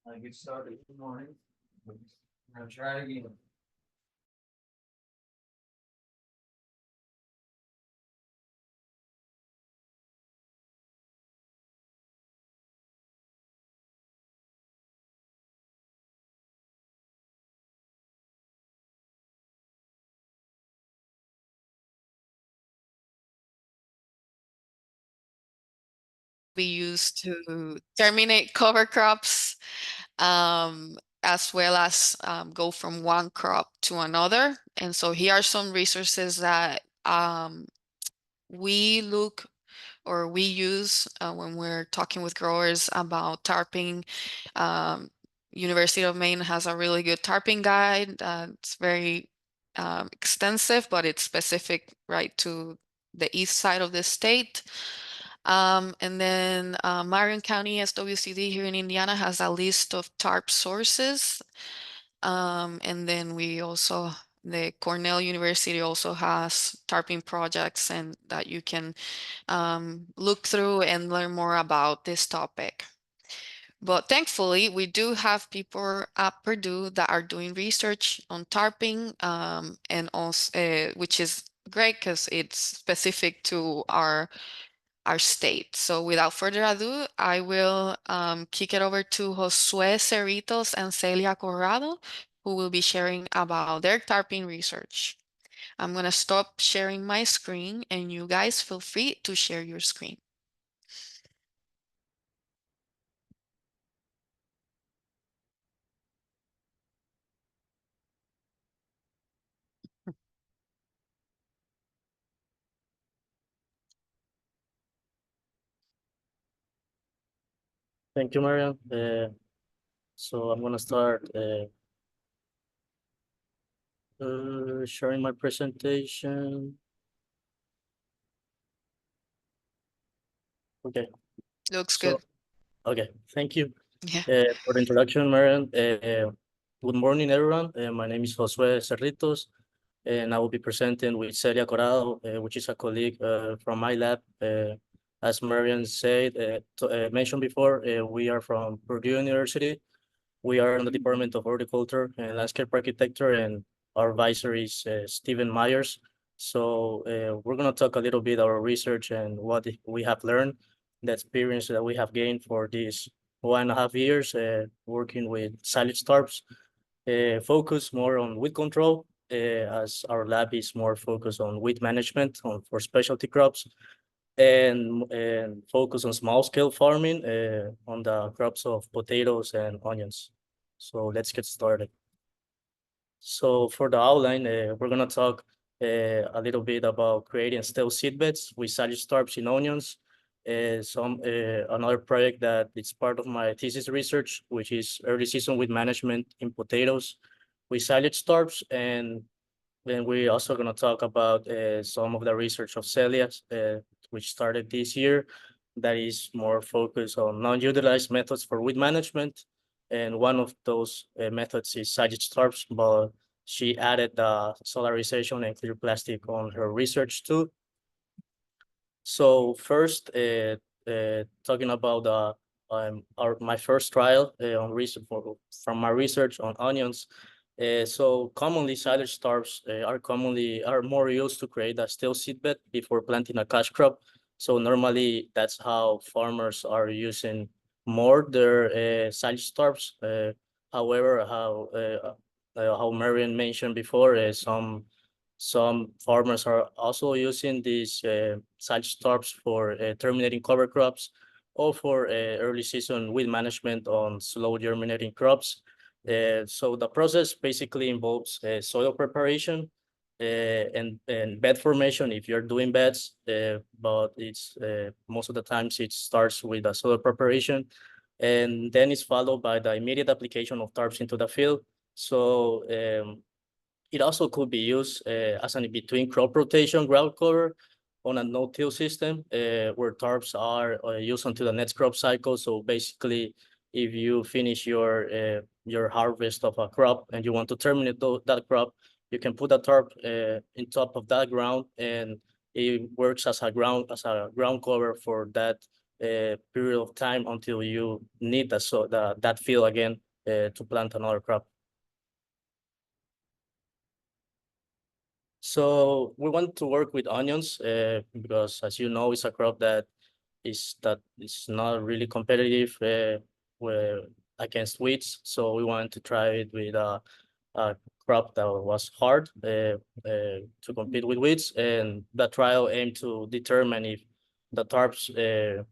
I get started in the morning. I'll try again. We used to terminate cover crops, as well as go from one crop to another. And so here are some resources that we look or we use when we're talking with growers about tarping. Um, University of Maine has a really good tarping guide. It's very extensive, but it's specific right to the east side of the state. And then Marion County SWCD here in Indiana has a list of TARP sources. And then the Cornell University also has tarping projects and that you can look through and learn more about this topic. But thankfully, we do have people at Purdue that are doing research on tarping, and also which is great because it's specific to our state. So without further ado, I will kick it over to Josue Cerritos and Celia Corado, who will be sharing about their tarping research. I'm going to stop sharing my screen and you guys feel free to share your screen. Thank you, Marian. So I'm gonna start sharing my presentation. Okay, Looks good. so okay, thank you Yeah. for the introduction, Marian. Good morning, everyone. My name is Josue Cerritos, and I will be presenting with Celia Corado, which is a colleague from my lab. As Marian said, mentioned before, we are from Purdue University. We are in the Department of Horticulture and Landscape Architecture, and our advisor is Stephen Myers. So we're going to talk a little bit our research and what we have learned, the experience that we have gained for these 1.5 years working with silage tarps, focus more on weed control, as our lab is more focused on weed management for specialty crops, and focus on small scale farming on the crops of potatoes and onions. So let's get started. So for the outline, we're gonna talk a little bit about creating stale seedbeds with silage tarps in onions. Another project that is part of my thesis research, which is early season weed management in potatoes with silage tarps, and then we also gonna talk about some of the research of Celia, which started this year, that is more focused on non-utilized methods for weed management. And one of those methods is silage tarps, but she added the solarization and clear plastic on her research too. So first, talking about my first trial on research from my research on onions. So commonly silage tarps are more used to create a stale seedbed before planting a cash crop. So normally that's how farmers are using more their silage tarps. However, how Marian mentioned before, some farmers are also using these silage tarps for terminating cover crops or for early season weed management on slow germinating crops. So the process basically involves soil preparation and bed formation if you're doing beds, but it's most of the times it starts with the soil preparation, and then it's followed by the immediate application of tarps into the field. So it also could be used as an in-between crop rotation ground cover on a no-till system where tarps are used until the next crop cycle. So basically, if you finish your harvest of a crop and you want to terminate that crop, you can put a tarp in top of that ground, and it works as a ground cover for that period of time until you need that field again to plant another crop. So we want to work with onions because, as you know, it's a crop that is not really competitive against weeds. So we wanted to try it with a crop that was hard to compete with weeds, and the trial aimed to determine if the tarps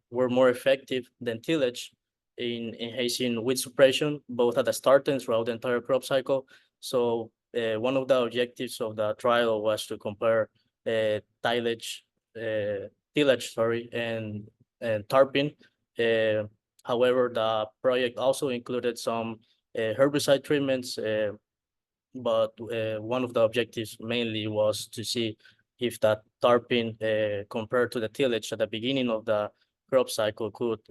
were more effective than tillage in enhancing weed suppression, both at the start and throughout the entire crop cycle. So one of the objectives of the trial was to compare tillage, and tarping. However, the project also included some herbicide treatments, but one of the objectives mainly was to see if that tarping compared to the tillage at the beginning of the crop cycle could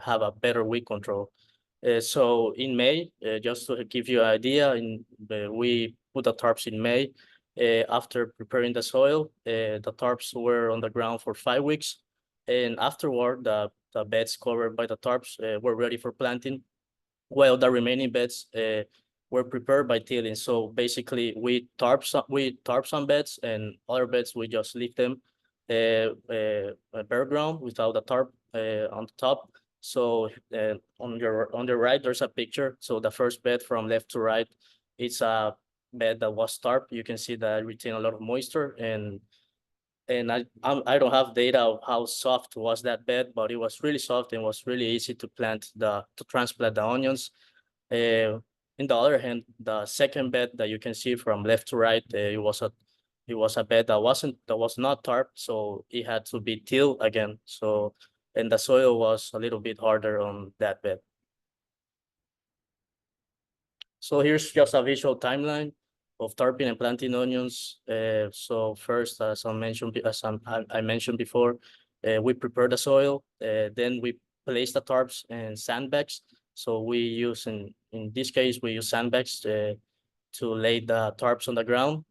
have a better weed control. So in May, just to give you an idea, we put the tarps in May. After preparing the soil, the tarps were on the ground for 5 weeks, and afterward, the beds covered by the tarps were ready for planting, while the remaining beds were prepared by tilling. So basically, we tarp some beds, and other beds we just leave them bare ground without a tarp on the top. So on your right, there's a picture. So the first bed from left to right, it's a bed that was tarp. You can see that it retained a lot of moisture, and I don't have data of how soft was that bed, but it was really soft and was really easy to transplant the onions. In the other hand, the second bed that you can see from left to right, it was a bed that was not tarp, so it had to be tilled again. So, and the soil was a little bit harder on that bed. So here's just a visual timeline of tarping and planting onions. So first, as I mentioned before, we prepare the soil. Then we place the tarps and sandbags. So we use in this case we use sandbags to lay the tarps on the ground.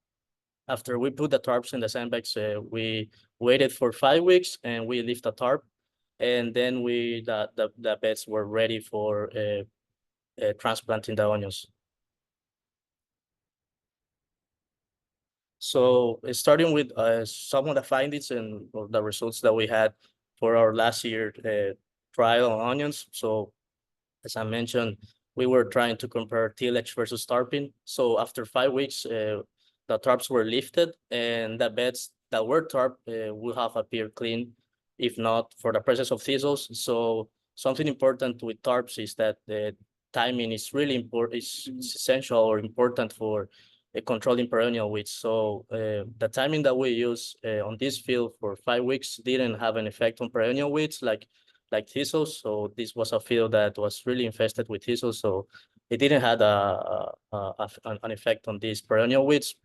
After we put the tarps in the sandbags, we waited for 5 weeks and we lift the tarp, and then the beds were ready for transplanting the onions. So starting with some of the findings and the results that we had for our last year trial on onions. So as I mentioned, we were trying to compare tillage versus tarping. So after 5 weeks, the tarps were lifted, and the beds that were tarp would have appeared clean, if not for the presence of thistles. So something important with tarps is that the timing is really important, is essential or important for controlling perennial weeds. So the timing that we use on this field for 5 weeks didn't have an effect on perennial weeds like thistles. So this was a field that was really infested with thistles. So it didn't have an effect on these perennial weeds.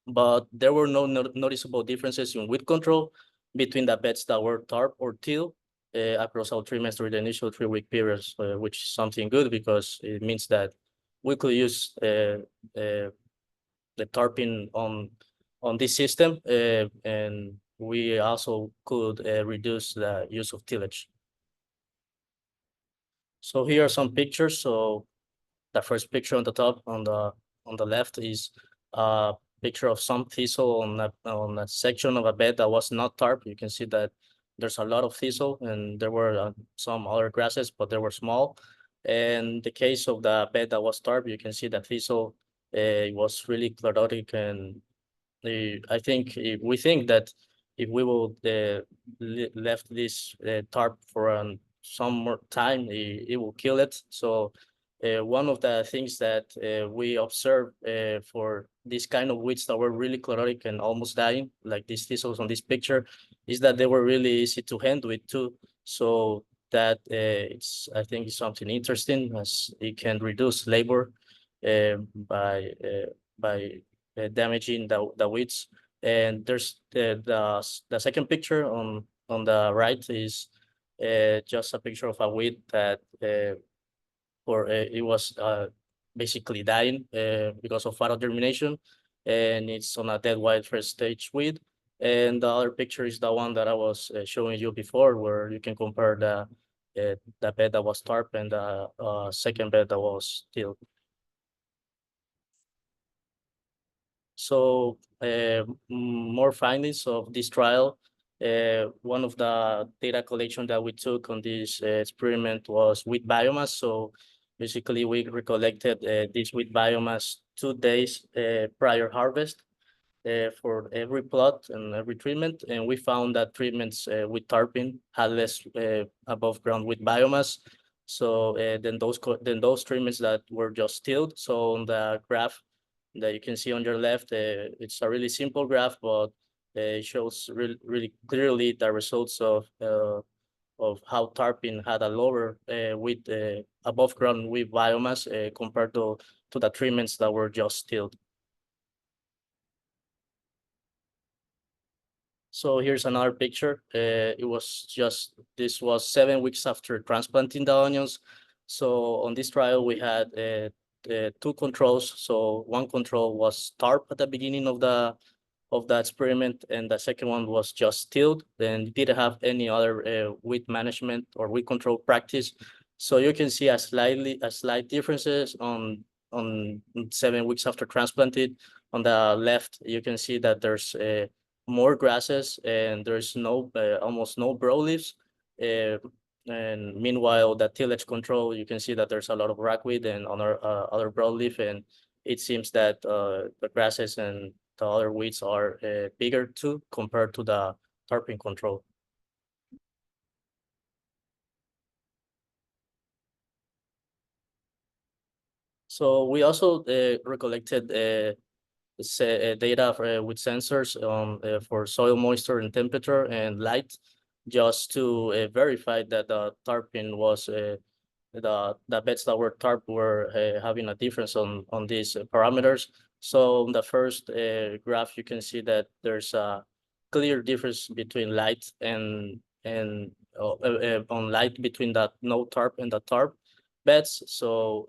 But there were no noticeable differences in weed control between the beds that were tarp or till across all treatments during the initial 3-week periods, which is something good because it means that we could use the tarping on this system, and we also could reduce the use of tillage. So here are some pictures. So the first picture on the top on the left is a picture of some thistle on a section of a bed that was not tarp. You can see that there's a lot of thistle, and there were some other grasses, but they were small. And the case of the bed that was tarp, you can see that thistle it was really chlorotic, and we think that if we will left this tarp for some more time, it will kill it. So one of the things that we observed for this kind of weeds that were really chlorotic and almost dying, like these thistles on this picture, is that they were really easy to handle it too. So that I think is something interesting, as it can reduce labor by damaging the weeds. And there's the second picture on the right is just a picture of a weed that it was basically dying because of phytogermination, and it's on a dead white first stage weed. And the other picture is the one that I was showing you before, where you can compare the bed that was tarp and the second bed that was tilled. So more findings of this trial. One of the data collection that we took on this experiment was with biomass. So basically we recollected this with biomass 2 days prior harvest for every plot and every treatment. And we found that treatments with tarping had less above ground with biomass. So then those treatments that were just tilled. So on the graph that you can see on your left, it's a really simple graph, but it shows really clearly the results of how tarping had a lower with above ground with biomass compared to the treatments that were just tilled. So here's another picture. This was 7 weeks after transplanting the onions. So on this trial, we had 2 controls. So one control was tarp at the beginning of the experiment, and the second one was just tilled. Then didn't have any other weed management or weed control practice. So you can see a slight differences on 7 weeks after transplanted. On the left, you can see that there's more grasses and there's almost no broadleaves. And meanwhile, the tillage control, you can see that there's a lot of ragweed and other broadleaf, and it seems that the grasses and the other weeds are bigger too compared to the tarping control. So we also recollected data with sensors for soil moisture and temperature and light, just to verify that the tarping was the beds that were tarp were having a difference on these parameters. So on the first graph, you can see that there's a clear difference between light and on light between the no tarp and the tarp beds. So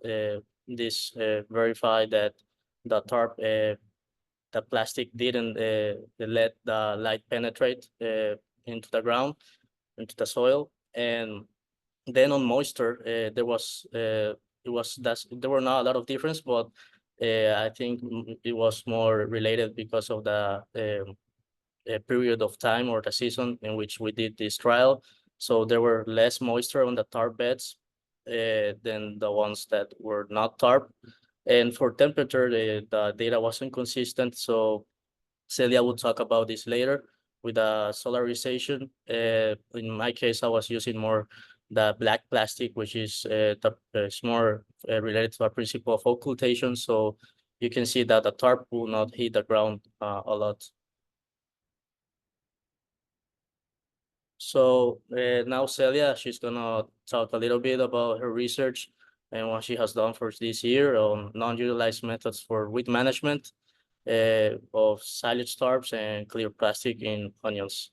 this verify that the tarp the plastic didn't let the light penetrate into the ground, into the soil. And then on moisture, there were not a lot of difference, but I think it was more related because of the period of time or the season in which we did this trial. So there were less moisture on the tarp beds than the ones that were not tarp. And for temperature, the data wasn't consistent. So Celia will talk about this later with the solarization. In my case, I was using more the black plastic, which is it's more related to a principle of occultation. So you can see that the tarp will not hit the ground a lot. So now Celia, she's gonna talk a little bit about her research and what she has done for this year on non-utilized methods for weed management of silage tarps and clear plastic in onions.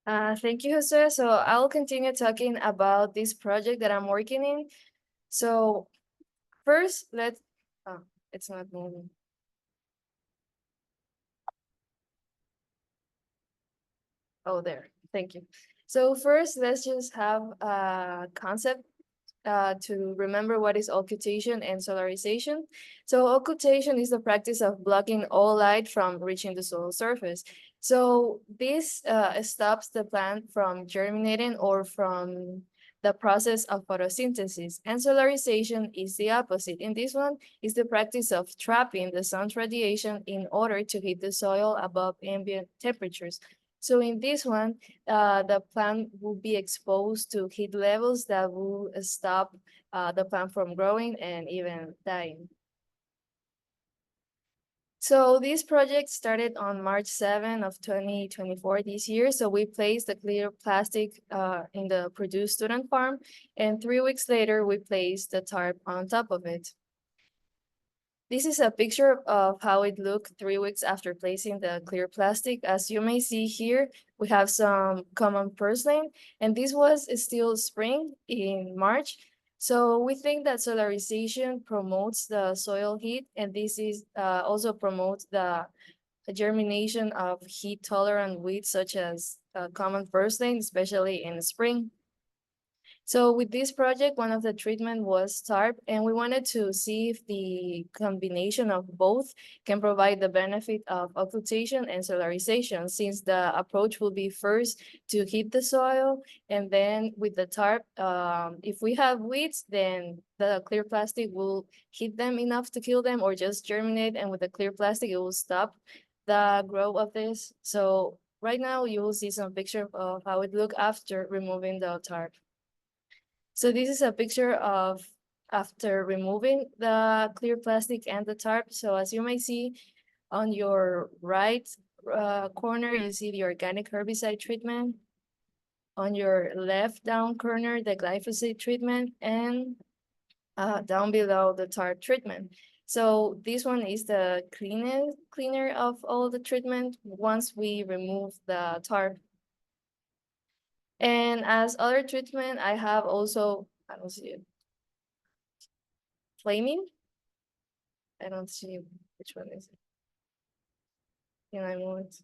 Thank you, Josue. So I'll continue talking about this project that I'm working in. So first, oh, it's not moving. Oh, there. Thank you. So first, let's just have a concept to remember what is occultation and solarization. So occultation is the practice of blocking all light from reaching the soil surface. So this stops the plant from germinating or from the process of photosynthesis. And solarization is the opposite. In this one is the practice of trapping the sun's radiation in order to heat the soil above ambient temperatures. So in this one, the plant will be exposed to heat levels that will stop the plant from growing and even dying. So this project started on March 7 of 2024 this year. So we placed the clear plastic in the Purdue student farm, and 3 weeks later, we placed the tarp on top of it. This is a picture of how it looked 3 weeks after placing the clear plastic. As you may see here, we have some common purslane, and this was still spring in March. So we think that solarization promotes the soil heat, and this is also promotes the germination of heat-tolerant weeds such as common purslane, especially in spring. So with this project, one of the treatment was TARP, and we wanted to see if the combination of both can provide the benefit of occultation and solarization, since the approach will be first to heat the soil, and then with the TARP, if we have weeds, then the clear plastic will heat them enough to kill them or just germinate, and with the clear plastic, it will stop the growth of this. So right now, you will see some picture of how it looked after removing the TARP. So this is a picture of after removing the clear plastic and the tarp. So as you may see on your right corner, you see the organic herbicide treatment. On your left down corner, the glyphosate treatment, and down below the tarp treatment. So this one is the cleaner of all the treatment once we remove the tarp. And as other treatment, I have also, I don't see it. Flaming? I don't see which one is it. Can I move it?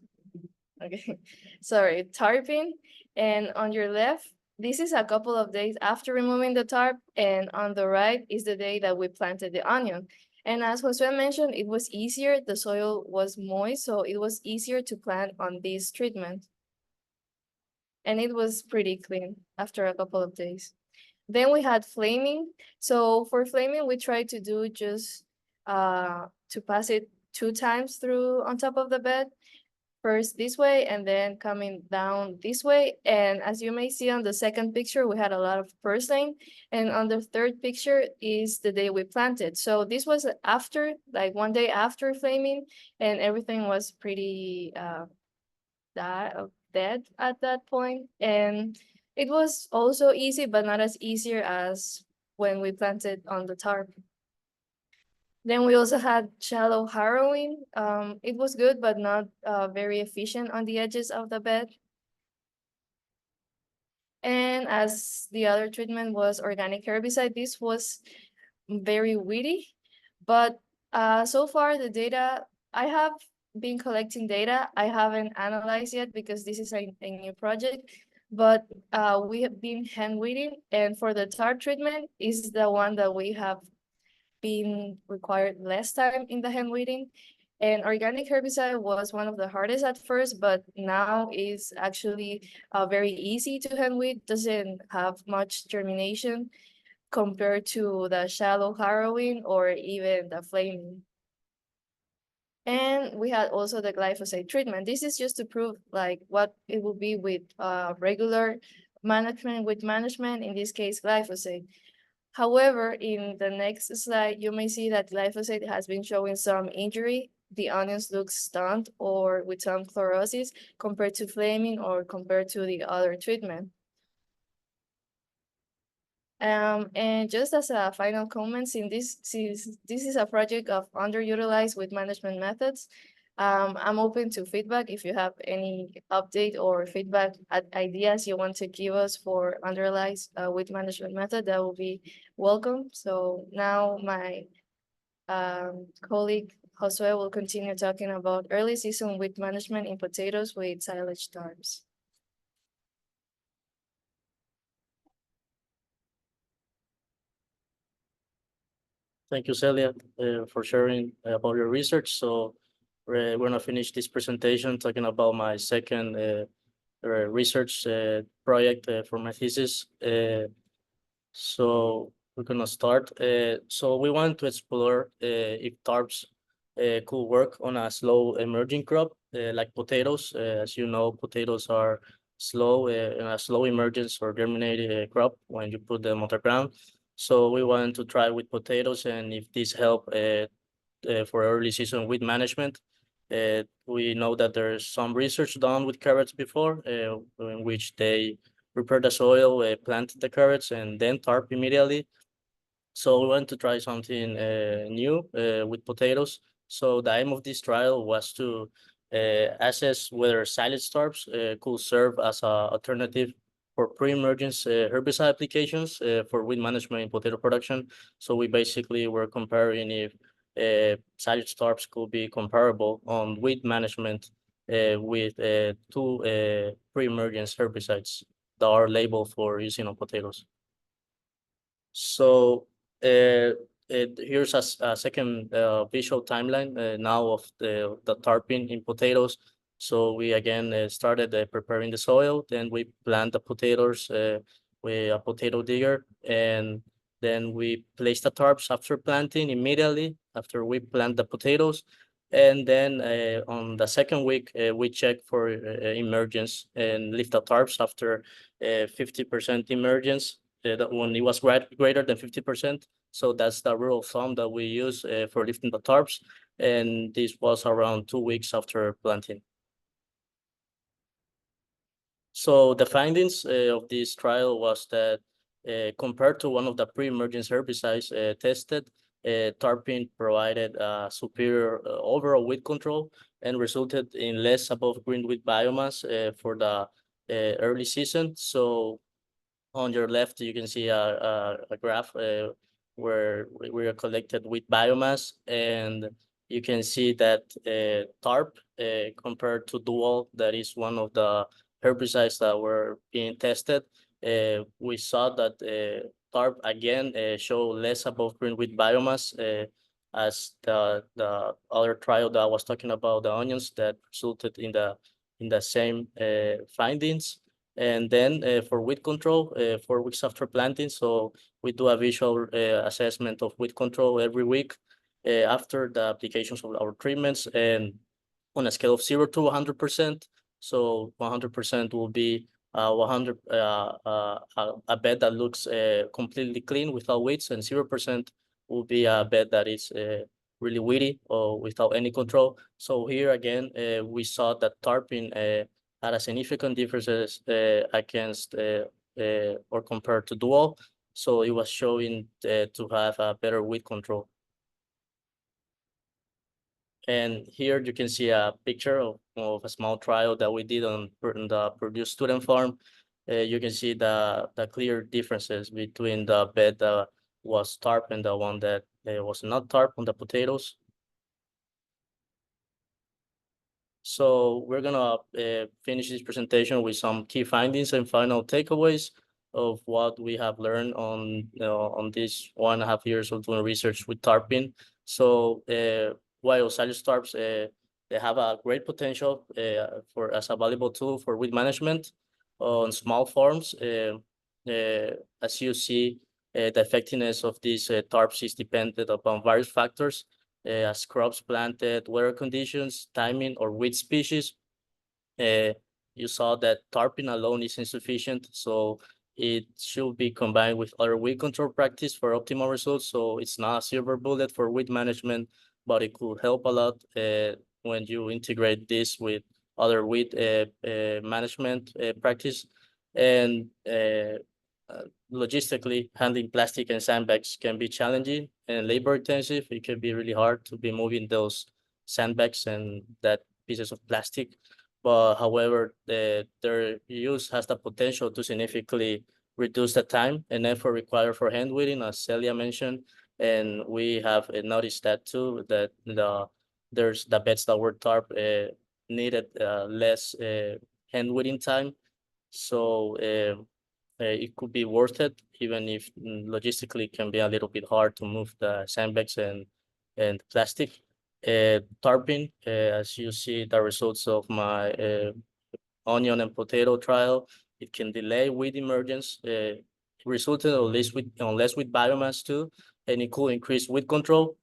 Okay, sorry, tarping. And on your left, this is a couple of days after removing the tarp, and on the right is the day that we planted the onion. And as Josue mentioned, it was easier, the soil was moist, so it was easier to plant on this treatment. And it was pretty clean after a couple of days. Then we had flaming. So for flaming, we tried to do just to pass it 2 times through on top of the bed. First this way and then coming down this way. And as you may see on the second picture, we had a lot of purslane. And on the third picture is the day we planted. So this was after, like 1 day after flaming, and everything was pretty dead at that point. And it was also easy, but not as easier as when we planted on the tarp. Then we also had shallow harrowing. It was good, but not very efficient on the edges of the bed. And as the other treatment was organic herbicide, this was very weedy. But so far the data, I have been collecting data. I haven't analyzed yet because this is a new project, but we have been hand weeding, and for the tar treatment is the one that we have been required less time in the hand weeding. And organic herbicide was one of the hardest at first, but now is actually very easy to hand weed, doesn't have much germination compared to the shallow harrowing or even the flaming. And we had also the glyphosate treatment. This is just to prove like what it will be with regular management, in this case glyphosate. However, in the next slide, you may see that glyphosate has been showing some injury. The onions look stunned or with some chlorosis compared to flaming or compared to the other treatment. And just as a final comment, since this is a project of underutilized with management methods, I'm open to feedback. If you have any update or feedback ideas you want to give us for underutilized with management method, that will be welcome. So now my colleague Josue will continue talking about early season with management in potatoes with silage tarps. Thank you, Celia, for sharing about your research. So we're gonna finish this presentation talking about my second research project for my thesis. So we're gonna start. So we want to explore if tarps could work on a slow emerging crop like potatoes. As you know, potatoes are slow and a slow emergence or germinated crop when you put them on the ground. So we want to try with potatoes, and if this help for early season weed management. We know that there's some research done with carrots before, in which they prepare the soil, plant the carrots, and then tarp immediately. So we want to try something new with potatoes. So the aim of this trial was to assess whether silage tarps could serve as an alternative for pre-emergence herbicide applications for weed management in potato production. So we basically were comparing if silage tarps could be comparable on weed management with two pre-emergence herbicides that are labeled for using on potatoes. So here's a second visual timeline now of the tarping in potatoes. So we again started preparing the soil, then we plant the potatoes with a potato digger, and then we place the tarps after planting immediately after we plant the potatoes. And then on the second week, we check for emergence and lift the tarps after 50% emergence when it was greater than 50%. So that's the rule of thumb that we use for lifting the tarps. And this was around 2 weeks after planting. So the findings of this trial was that compared to one of the pre-emergence herbicides tested, tarping provided superior overall weed control and resulted in less above green weed biomass for the early season. So on your left, you can see a graph where we are collected with biomass, and you can see that TARP compared to Dual, that is one of the herbicides that were being tested, we saw that TARP again show less above green with biomass as the other trial that I was talking about, the onions, that resulted in the same findings. And then for weed control, 4 weeks after planting, so we do a visual assessment of weed control every week after the applications of our treatments, and on a scale of 0 to 100%. So 100% will be 100 a bed that looks completely clean without weeds, and 0% will be a bed that is really weedy or without any control. So here again, we saw that tarping had a significant differences against or compared to Dual. So it was showing to have a better weed control. And here you can see a picture of a small trial that we did on the Purdue student farm. You can see the clear differences between the bed that was tarp and the one that was not tarp on the potatoes. So we're gonna finish this presentation with some key findings and final takeaways of what we have learned on this 1.5 years of doing research with tarping. So while silage tarps they have a great potential for as a valuable tool for weed management on small farms. As you see, the effectiveness of these tarps is dependent upon various factors, as crops planted, weather conditions, timing, or weed species. You saw that tarping alone is insufficient, so it should be combined with other weed control practice for optimal results. So it's not a silver bullet for weed management, but it could help a lot when you integrate this with other weed management practice. And logistically, handling plastic and sandbags can be challenging and labor intensive. It can be really hard to be moving those sandbags and that pieces of plastic. But however, their use has the potential to significantly reduce the time and effort required for hand weeding, as Celia mentioned. And we have noticed that too, that there's the beds that were tarp needed less hand weeding time. So it could be worth it, even if logistically it can be a little bit hard to move the sandbags and plastic. Tarping, as you see the results of my onion and potato trial, it can delay weed emergence, resulting on less with biomass too, and it could increase weed control.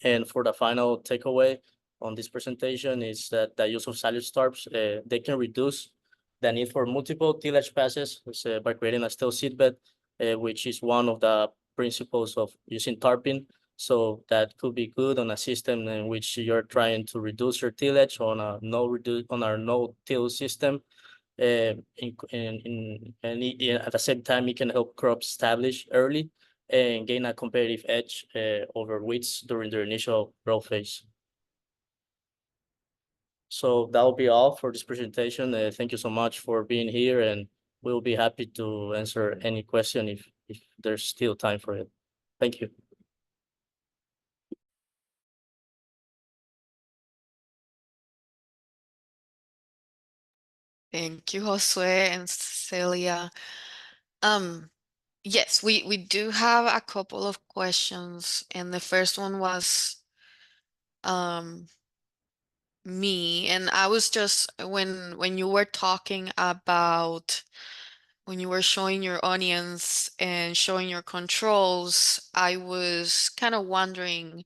And for the final takeaway on this presentation is that the use of silage tarps, they can reduce the need for multiple tillage passes by creating a still seedbed, which is one of the principles of using tarping. So that could be good on a system in which you're trying to reduce your tillage on a no-till system. And at the same time, it can help crops establish early and gain a competitive edge over weeds during their initial growth phase. So that will be all for this presentation. Thank you so much for being here, and we'll be happy to answer any question if there's still time for it. Thank you. Thank you, Josue and Celia. Yes, we do have a couple of questions, and the first one was me, and I was just when you were talking about when you were showing your onions and showing your controls, I was kind of wondering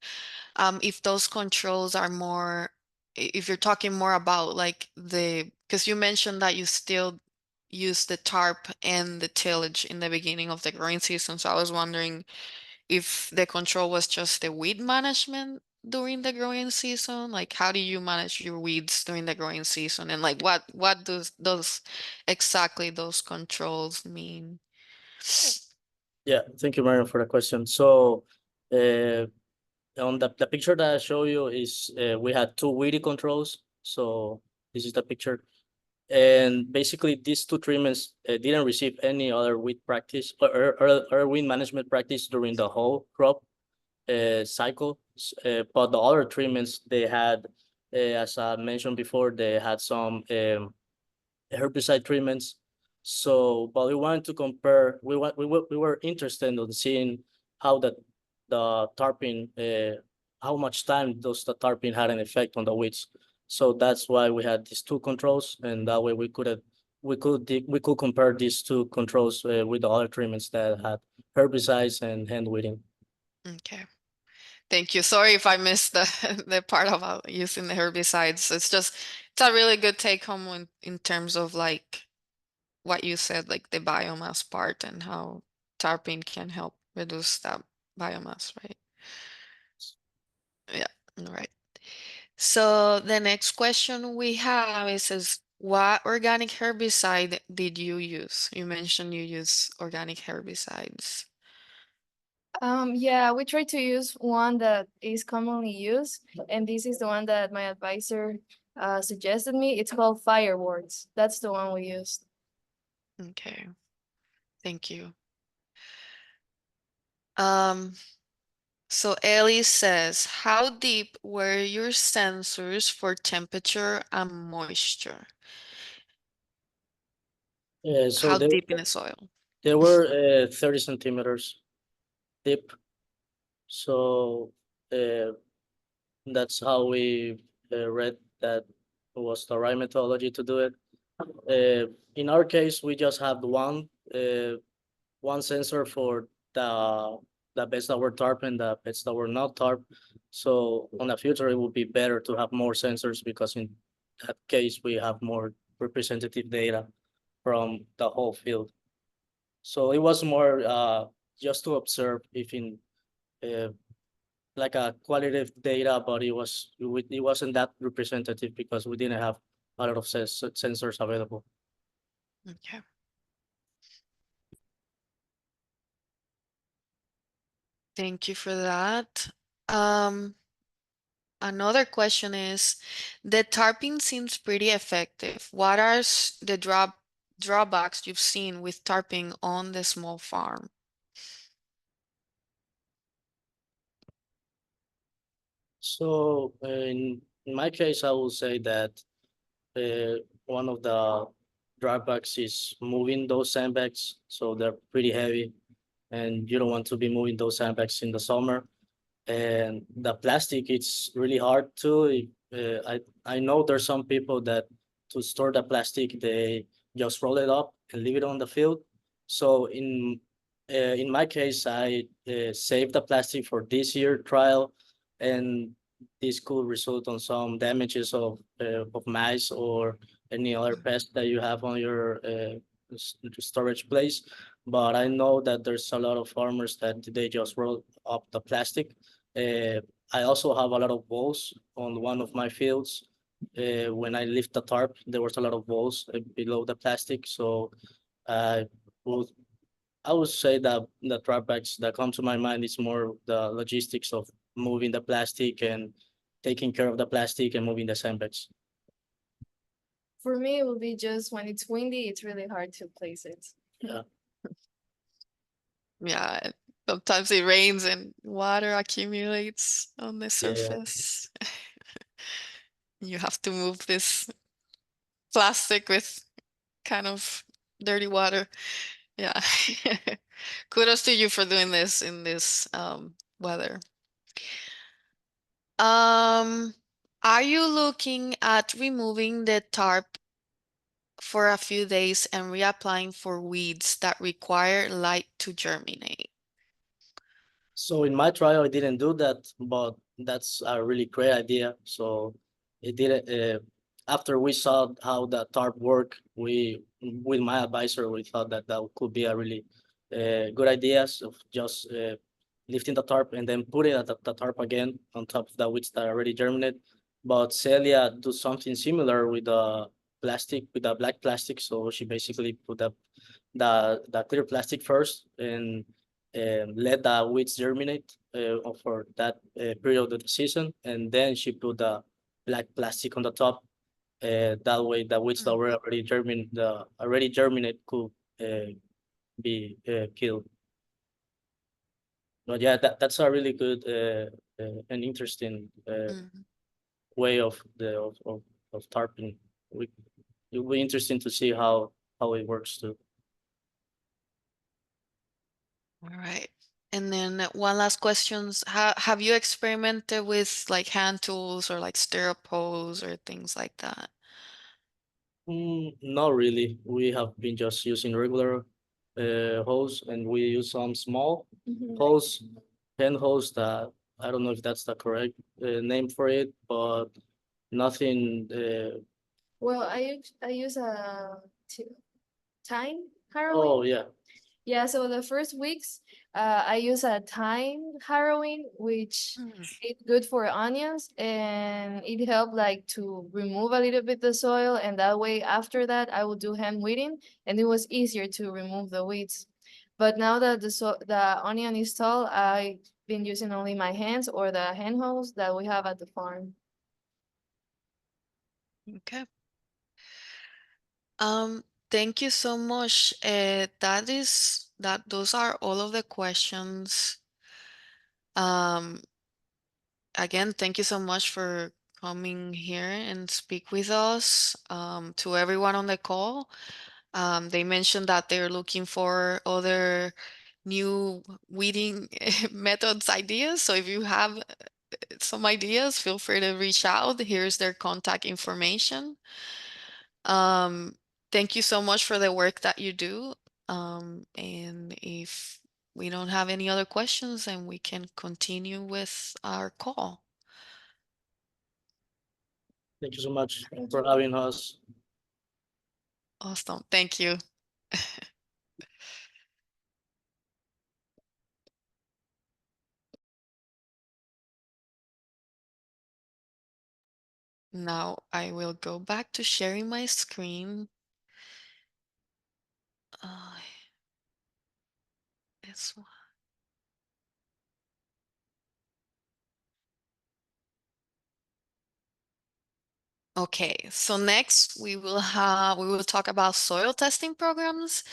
if those controls are more, if you're talking more about like because you mentioned that you still use the tarp and the tillage in the beginning of the growing season. So I was wondering if the control was just the weed management during the growing season. Like, how do you manage your weeds during the growing season? And like, what does those exactly those controls mean? Yeah, thank you, Mariam, for the question. So, on the picture that I show you is we had two weedy controls. So this is the picture, and basically these two treatments didn't receive any other weed practice or weed management practice during the whole crop cycle. But the other treatments they had, as I mentioned before, they had some herbicide treatments. So, but we wanted to compare. We were interested in seeing how the tarping, how much time does the tarping had an effect on the weeds. So that's why we had these two controls, and that way we could compare these two controls with the other treatments that had herbicides and hand weeding. Okay. Thank you. Sorry if I missed the part about using the herbicides. It's a really good take home in terms of like what you said, like the biomass part and how tarping can help reduce that biomass, right? Yeah, all right. So the next question we have is says, what organic herbicide did you use? You mentioned you use organic herbicides. Yeah, we try to use one that is commonly used, and this is the one that my advisor suggested me. It's called Fireworks. That's the one we used. Okay, thank you. So Ellie says, how deep were your sensors for temperature and moisture? So How deep in the soil? they were 30 centimeters deep. So that's how we read that was the right methodology to do it. In our case, we just have one sensor for the beds that were tarp and the beds that were not tarp. So on the future, it would be better to have more sensors because in that case, we have more representative data from the whole field. So it was more just to observe if in like a qualitative data, but it wasn't that representative because we didn't have a lot of sensors available. Okay. Thank you for that. Another question is, the tarping seems pretty effective. What are the drawbacks you've seen with tarping on the small farm? So in my case, I will say that one of the drawbacks is moving those sandbags. So they're pretty heavy, and you don't want to be moving those sandbags in the summer. And the plastic, it's really hard to. I know there's some people that to store the plastic, they just roll it up and leave it on the field. So in my case, I saved the plastic for this year trial, and this could result on some damages of mice or any other pest that you have on your storage place. But I know that there's a lot of farmers that they just roll up the plastic. I also have a lot of balls on one of my fields. When I lift the tarp, there was a lot of balls below the plastic. So I would I would say that the drawbacks that come to my mind is more the logistics of moving the plastic and taking care of the plastic and moving the sandbags. For me, it would be just when it's windy, it's really hard to place it. Yeah, sometimes it rains and water accumulates on the Yeah. surface. You have to move this plastic with kind of dirty water. Yeah. Kudos to you for doing this in this weather. Are you looking at removing the tarp for a few days and reapplying for weeds that require light to germinate? So in my trial, I didn't do that, but that's a really great idea. So it didn't. After we saw how the tarp work, with my advisor, we thought that that could be a really good idea of just lifting the tarp and then putting the tarp again on top of the weeds that already germinate. But Celia do something similar with the plastic, with the black plastic. So she basically put the clear plastic first and let the weeds germinate for that period of the season, and then she put the black plastic on the top. That way, the weeds that were already germinate could be killed. But yeah, that's a really good and interesting way of tarping. It'll be interesting to see how it works too. All right. And then one last questions. Have you experimented with like hand tools or like stirrup hoes or things like that? Not really. We have been just using regular hose, and we use some small hose, hand hose that I don't know if that's the correct name for it, but nothing. Well, I use a time harrowing. Oh yeah, Yeah, so the first weeks, I use a time harrowing, which is good for onions, and it helped like to remove a little bit the soil, and that way after that I would do hand weeding, and it was easier to remove the weeds. But now that the onion is tall, I've been using only my hands or the hand hose that we have at the farm. Okay. Thank you so much. Those are all of the questions. Um, Again, thank you so much for coming here and speak with us. To everyone on the call, they mentioned that they're looking for other new weeding methods, ideas. So if you have some ideas, feel free to reach out. Here's their contact information. Thank you so much for the work that you do. And if we don't have any other questions, then we can continue with our call. thank you so much for having us. Awesome. Thank you. Now I will go back to sharing my screen. This one. Okay, so next we will talk about soil testing programs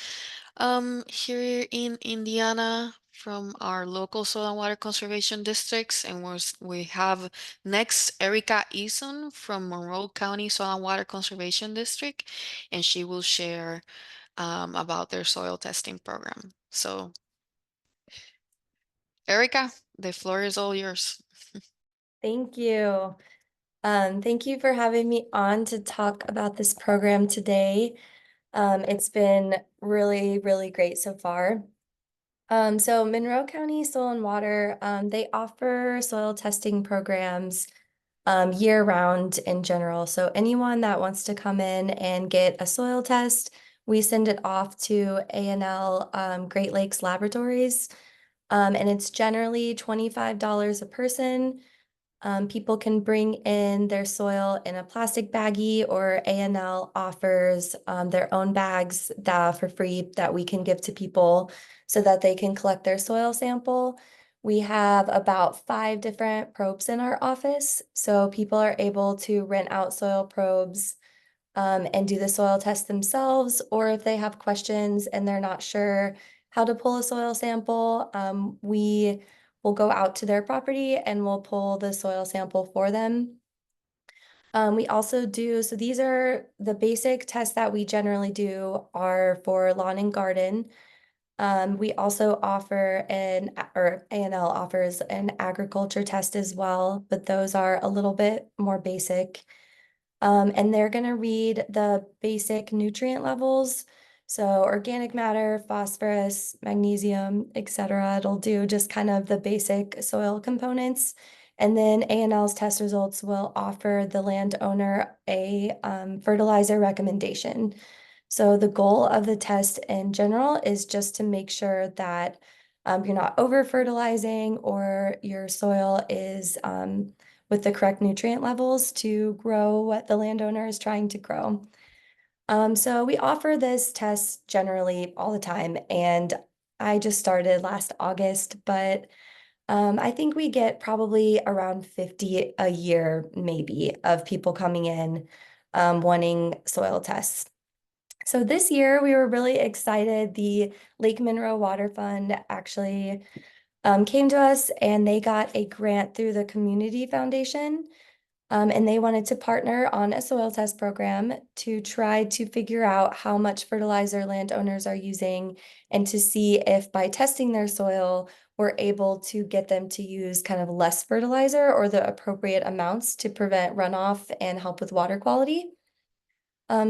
here in Indiana from our local soil and water conservation districts, and we have next Erica Eason from Monroe County Soil and Water Conservation District, and she will share about their soil testing program. So Erica, the floor is all yours. Thank you. Thank you for having me on to talk about this program today. It's been really, really great so far. So Monroe County Soil and Water, they offer soil testing programs year round in general. So anyone that wants to come in and get a soil test, we send it off to A&L Great Lakes Laboratories. And it's generally $25 a person. People can bring in their soil in a plastic baggie, or A&L offers their own bags that for free that we can give to people so that they can collect their soil sample. We have about 5 different probes in our office, so people are able to rent out soil probes and do the soil test themselves, or if they have questions and they're not sure how to pull a soil sample, we will go out to their property and we'll pull the soil sample for them. We also do, so these are the basic tests that we generally do are for lawn and garden. We also offer or A&L offers an agriculture test as well, but those are a little bit more basic. And they're gonna read the basic nutrient levels. So organic matter, phosphorus, magnesium, etc. It'll do just kind of the basic soil components. And then A&L's test results will offer the landowner a fertilizer recommendation. So the goal of the test in general is just to make sure that you're not over fertilizing, or your soil is with the correct nutrient levels to grow what the landowner is trying to grow. So we offer this test generally all the time, and I just started last August, but I think we get probably around 50 a year, maybe, of people coming in wanting soil tests. So this year we were really excited. The Lake Monroe Water Fund actually came to us, and they got a grant through the Community Foundation. And they wanted to partner on a soil test program to try to figure out how much fertilizer landowners are using, and to see if by testing their soil, we're able to get them to use kind of less fertilizer or the appropriate amounts to prevent runoff and help with water quality.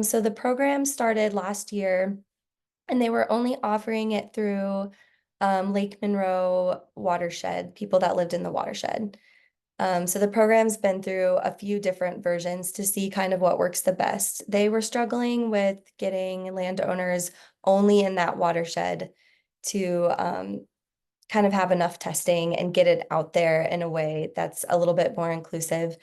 So the program started last year, and they were only offering it through Lake Monroe watershed, people that lived in the watershed. So the program's been through a few different versions to see kind of what works the best. They were struggling with getting landowners only in that watershed to kind of have enough testing and get it out there in a way that's a little bit more inclusive.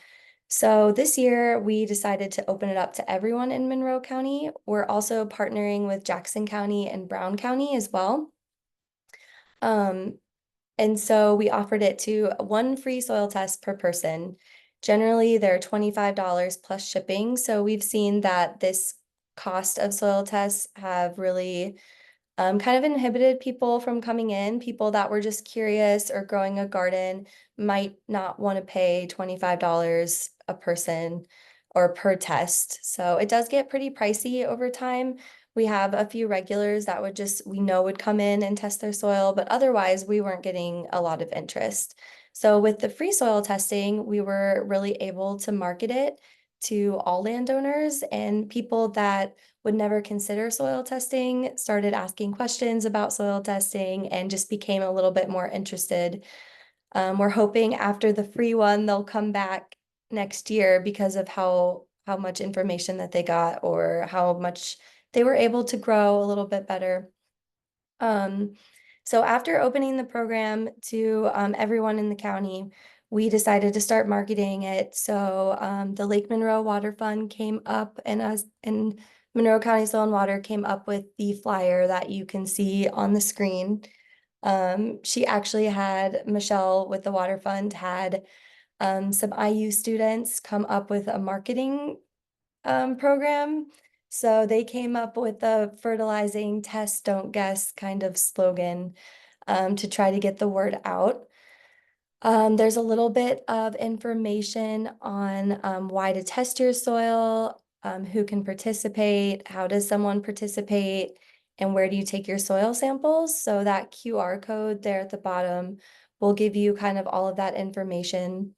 So this year we decided to open it up to everyone in Monroe County. We're also partnering with Jackson County and Brown County as well. And so we offered it to 1 free soil test per person. Generally, they're $25 plus shipping. So we've seen that this cost of soil tests have really kind of inhibited people from coming in. People that were just curious or growing a garden might not want to pay $25 a person or per test. So it does get pretty pricey over time. We have a few regulars that we know would come in and test their soil, but otherwise we weren't getting a lot of interest. So with the free soil testing, we were really able to market it to all landowners, and people that would never consider soil testing started asking questions about soil testing and just became a little bit more interested. We're hoping after the free one, they'll come back next year because of how much information that they got, or how much they were able to grow a little bit better. So after opening the program to everyone in the county, we decided to start marketing it. So the Lake Monroe Water Fund came up, and Monroe County Soil and Water came up with the flyer that you can see on the screen. She actually had, Michelle with the Water Fund had some IU students come up with a marketing program. So they came up with the fertilizing test, don't guess kind of slogan to try to get the word out. There's a little bit of information on why to test your soil, who can participate, how does someone participate, and where do you take your soil samples. So that QR code there at the bottom will give you kind of all of that information.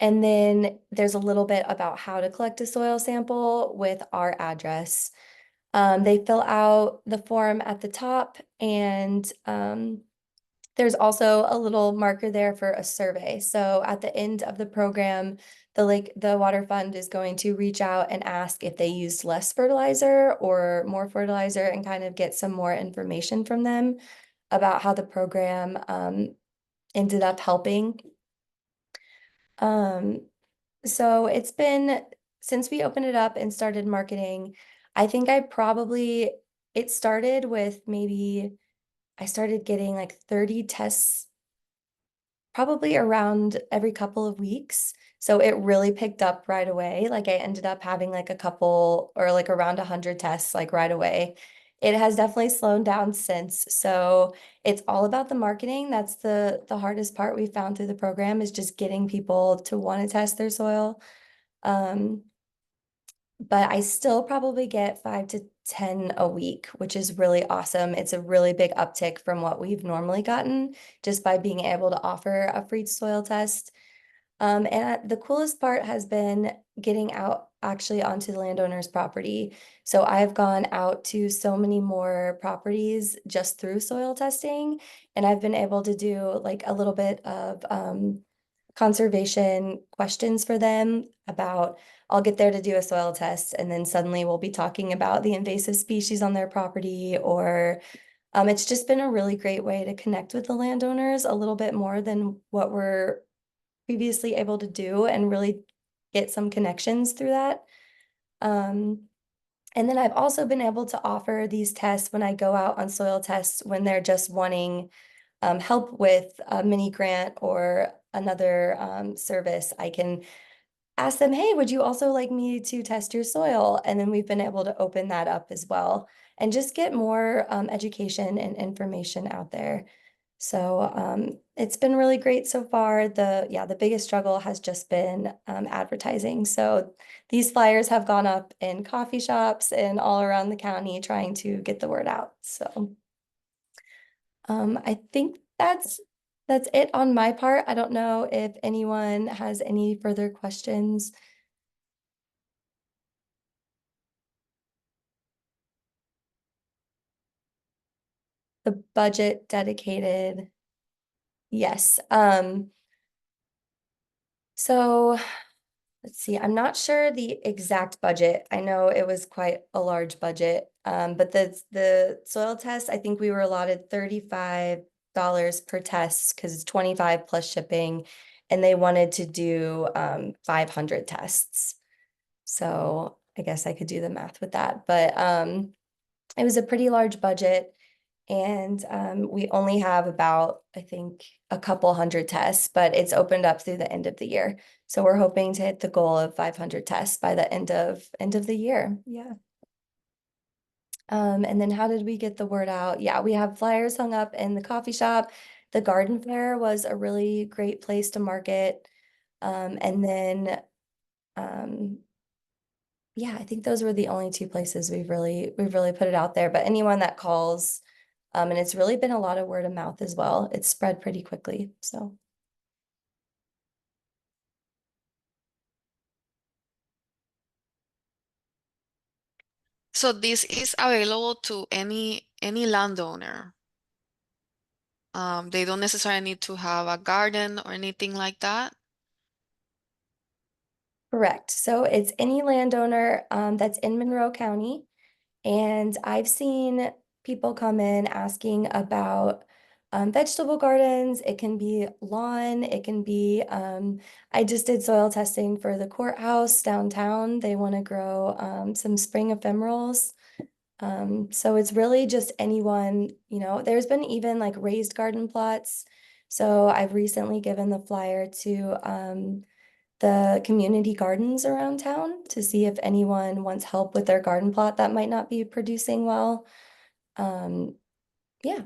And then there's a little bit about how to collect a soil sample with our address. They fill out the form at the top, and there's also a little marker there for a survey. So at the end of the program, the Water Fund is going to reach out and ask if they used less fertilizer or more fertilizer, and kind of get some more information from them about how the program ended up helping. So it's been since we opened it up and started marketing, I think it started with maybe I started getting like 30 tests probably around every couple of weeks. So it really picked up right away. Like I ended up having like a couple or like around 100 tests like right away. It has definitely slowed down since. So it's all about the marketing. That's the hardest part we found through the program is just getting people to want to test their soil. Um, but I still probably get 5 to 10 a week, which is really awesome. It's a really big uptick from what we've normally gotten just by being able to offer a free soil test. The coolest part has been getting out actually onto the landowner's property. So I've gone out to so many more properties just through soil testing, and I've been able to do like a little bit of conservation questions for them about I'll get there to do a soil test and then suddenly we'll be talking about the invasive species on their property or it's just been a really great way to connect with the landowners a little bit more than what we're previously able to do and really get some connections through that. And then I've also been able to offer these tests when I go out on soil tests when they're just wanting help with a mini grant or another service. I can ask them, hey, would you also like me to test your soil? And then we've been able to open that up as well and just get more education and information out there. So it's been really great so far. The biggest struggle has just been advertising. So these flyers have gone up in coffee shops and all around the county trying to get the word out. So I think that's it on my part. I don't know if anyone has any further questions. The budget dedicated. Yes. So let's see, I'm not sure the exact budget. I know it was quite a large budget. But the soil test, I think we were allotted $35 per test because it's 25 plus shipping, and they wanted to do 500 tests. So I guess I could do the math with that. But it was a pretty large budget. And we only have about, I think, a couple hundred tests, but it's opened up through the end of the year. So we're hoping to hit the goal of 500 tests by the end of the year. Yeah. And then how did we get the word out? Yeah, we have flyers hung up in the coffee shop. The garden fair was a really great place to market. And then yeah, I think those were the only two places we've really put it out there. But anyone that calls, and it's really been a lot of word of mouth as well. It's spread pretty quickly, so. So this is available to any landowner. They don't necessarily need to have a garden or anything like that. Correct. So it's any landowner that's in Monroe County. And I've seen people come in asking about vegetable gardens. It can be lawn. It can be, I just did soil testing for the courthouse downtown. They want to grow some spring ephemerals. So it's really just anyone, there's been even like raised garden plots. So I've recently given the flyer to the community gardens around town to see if anyone wants help with their garden plot that might not be producing well. Yeah.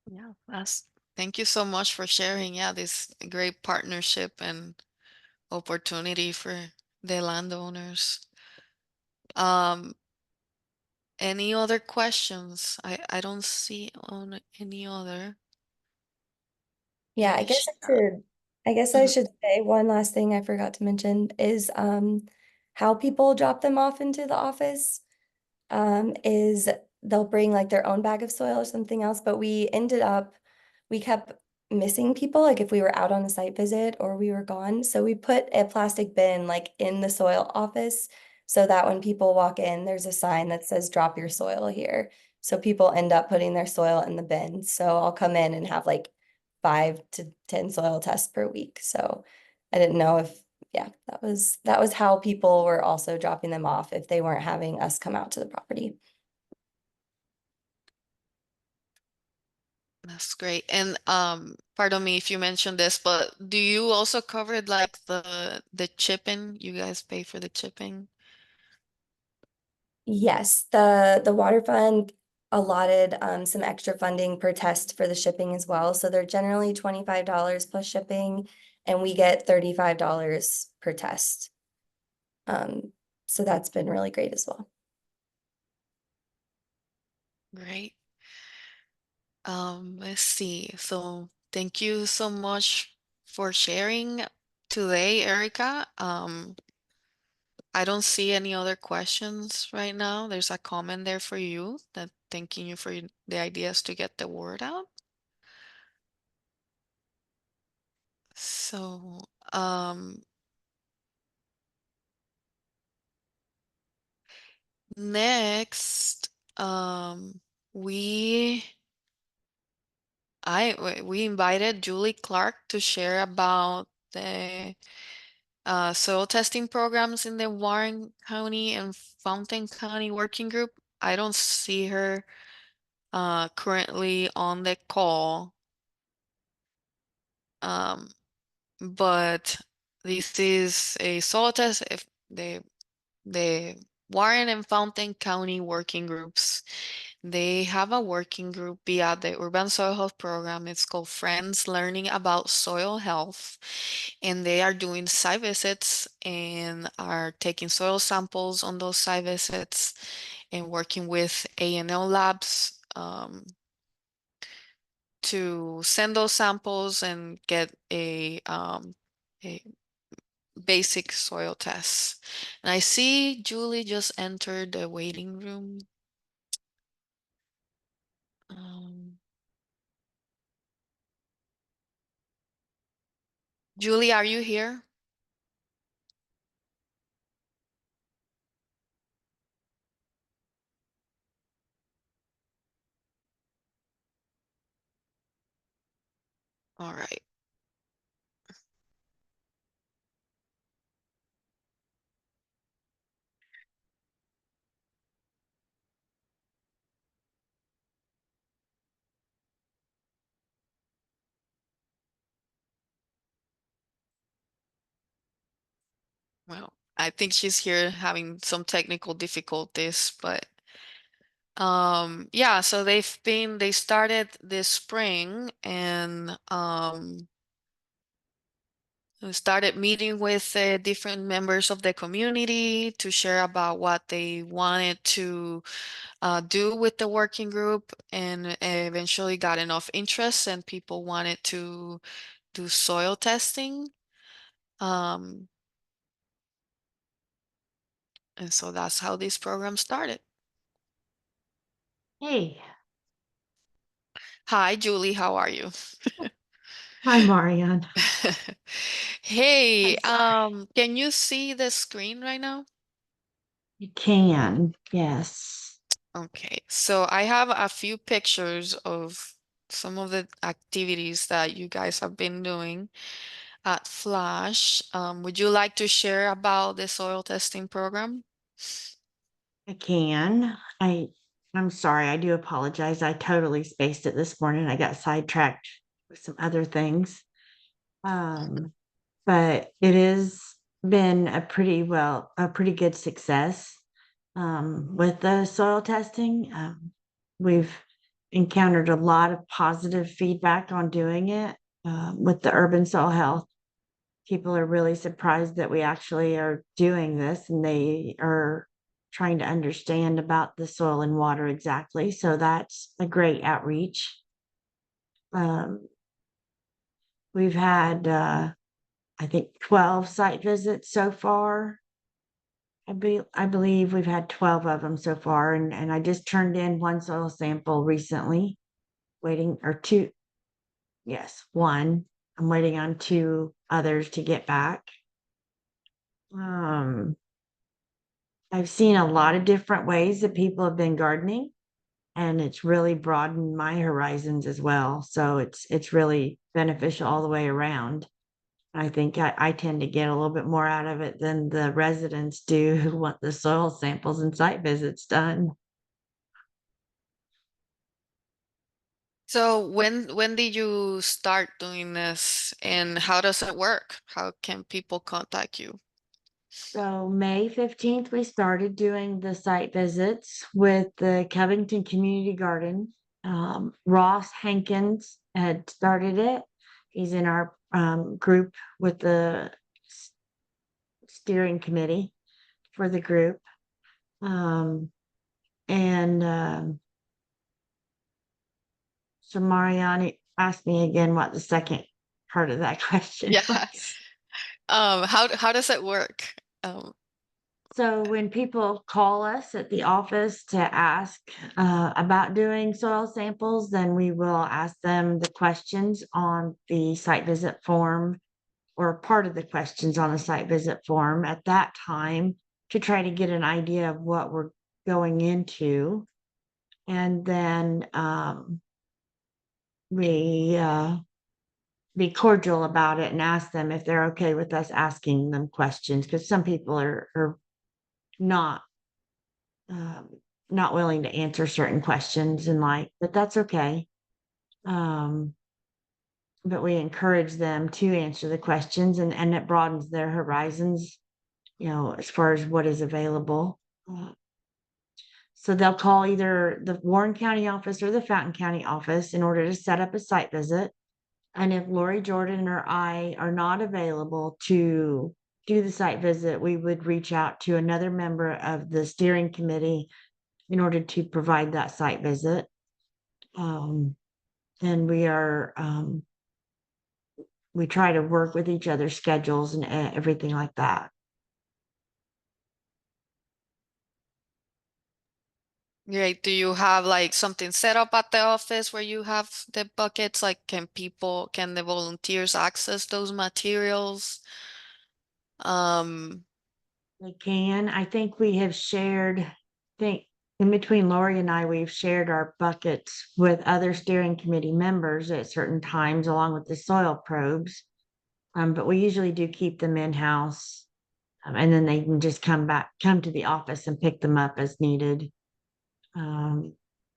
Yeah, thank you so much for sharing. Yeah, this great partnership and opportunity for the landowners. Any other questions? I don't see on any other. Yeah, in I the guess chat. I guess I should say one last thing I forgot to mention is how people drop them off into the office. Is they'll bring like their own bag of soil or something else, but we kept missing people, like if we were out on a site visit or we were gone. So we put a plastic bin like in the soil office so that when people walk in, there's a sign that says drop your soil here. So people end up putting their soil in the bin. So I'll come in and have like 5 to 10 soil tests per week. So I didn't know if, yeah, that was how people were also dropping them off if they weren't having us come out to the property. That's great. And pardon me if you mentioned this, but do you also cover like the chipping? You guys pay for the chipping? Yes, the water fund allotted some extra funding per test for the shipping as well. So they're generally $25 plus shipping, and we get $35 per test. So that's been really great as well. Great. Let's see. So thank you so much for sharing today, Erica. I don't see any other questions right now. There's a comment there for you that thanking you for the ideas to get the word out. So, next, we we invited Julie Clark to share about the soil testing programs in the Warren County and Fountain County Working Group. I don't see her currently on the call. But this is a soil test if the Warren and Fountain County working groups. They have a working group via the Urban Soil Health Program. It's called Friends Learning About Soil Health. And they are doing site visits and are taking soil samples on those site visits and working with A&L labs to send those samples and get a basic soil test. And I see Julie just entered the waiting room. Julie, are you here? All right. Well, I think she's here having some technical difficulties, but yeah, so they started this spring and started meeting with different members of the community to share about what they wanted to do with the working group, and eventually got enough interest and people wanted to do soil testing. And so that's how this program started. Hey, Hi, Julie, how are you? hi, Marianne. Hey, I'm sorry. can you see the screen right now? You can, yes. Okay, so I have a few pictures of some of the activities that you guys have been doing at Flash. Would you like to share about the soil testing program? I can. I'm sorry, I do apologize. I totally spaced it this morning. I got sidetracked with some other things. But it has been a pretty good success with the soil testing. We've encountered a lot of positive feedback on doing it with the urban soil health. People are really surprised that we actually are doing this, and they are trying to understand about the soil and water exactly. So that's a great outreach. We've had, I think, 12 site visits so far. I believe we've had 12 of them so far, and I just turned in one soil sample recently, waiting, or two. Yes, one. I'm waiting on two others to get back. I've seen a lot of different ways that people have been gardening. and it's really broadened my horizons as well. So it's really beneficial all the way around. I think I tend to get a little bit more out of it than the residents do who want the soil samples and site visits done. So when did you start doing this and how does it work? How can people contact you? So May 15th, we started doing the site visits with the Covington Community Garden. Ross Hankins had started it. He's in our group with the steering committee for the group. So Mariani asked me again what the second part of that question was. Yes. How does it work? So when people call us at the office to ask about doing soil samples, then we will ask them the questions on the site visit form, or part of the questions on the site visit form at that time, to try to get an idea of what we're going into. And then we be cordial about it and ask them if they're okay with us asking them questions, because some people are not not willing to answer certain questions, and but that's okay. But we encourage them to answer the questions, and it broadens their horizons, as far as what is available. So they'll call either the Warren County office or the Fountain County office in order to set up a site visit. And if Lori Jordan or I are not available to do the site visit, we would reach out to another member of the steering committee in order to provide that site visit. And we try to work with each other's schedules and everything like that. Great. Do you have like something set up at the office where you have the buckets? Like, can the volunteers access those materials? They can. I think we have shared, in between Lori and I, we've shared our buckets with other steering committee members at certain times, along with the soil probes. But we usually do keep them in-house. And then they can just come to the office and pick them up as needed.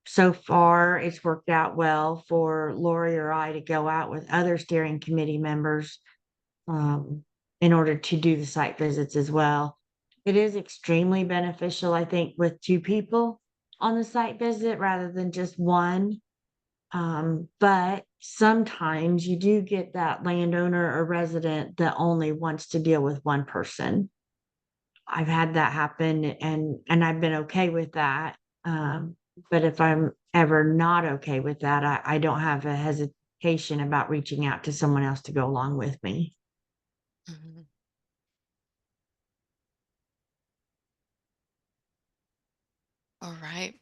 So far, it's worked out well for Lori or I to go out with other steering committee members in order to do the site visits as well. It is extremely beneficial, I think, with two people on the site visit rather than just one. But sometimes you do get that landowner or resident that only wants to deal with one person. I've had that happen, and I've been okay with that. But if I'm ever not okay with that, I don't have a hesitation about reaching out to someone else to go along with me. Mhm. All right.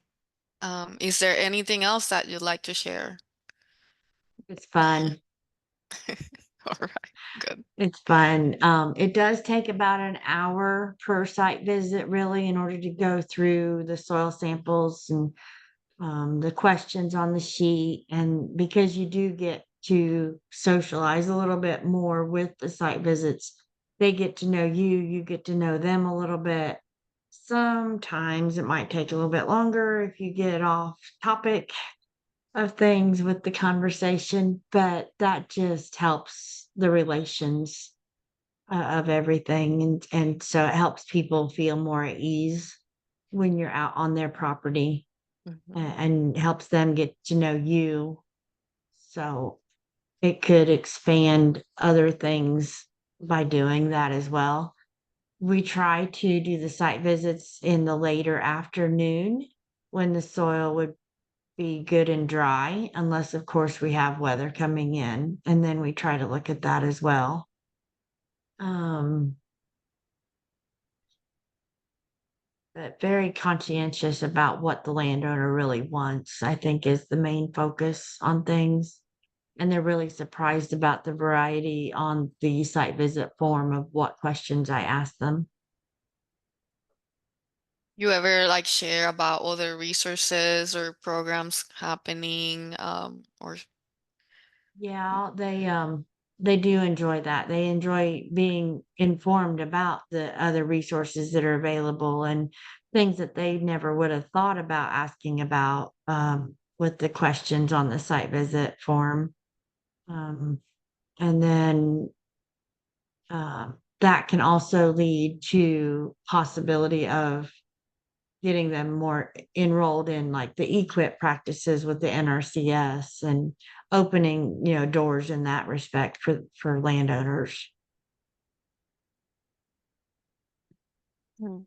Is there anything else that you'd like to share? It's fun. All right, good. It's fun. It does take about an hour per site visit, really, in order to go through the soil samples and the questions on the sheet. And because you do get to socialize a little bit more with the site visits, they get to know you, you get to know them a little bit. Sometimes it might take a little bit longer if you get off topic of things with the conversation, but that just helps the relations of everything. And so it helps people feel more at ease when you're out on their property, and helps them get to know you. So it could expand other things by doing that as well. We try to do the site visits in the later afternoon when the soil would be good and dry, unless of course we have weather coming in, and then we try to look at that as well. But very conscientious about what the landowner really wants, I think, is the main focus on things. And they're really surprised about the variety on the site visit form of what questions I ask them. You ever like share about other resources or programs happening, or Yeah, they do enjoy that. They enjoy being informed about the other resources that are available and things that they never would have thought about asking about with the questions on the site visit form. Um, and then that can also lead to possibility of getting them more enrolled in like the equip practices with the NRCS and opening, doors in that respect for landowners. All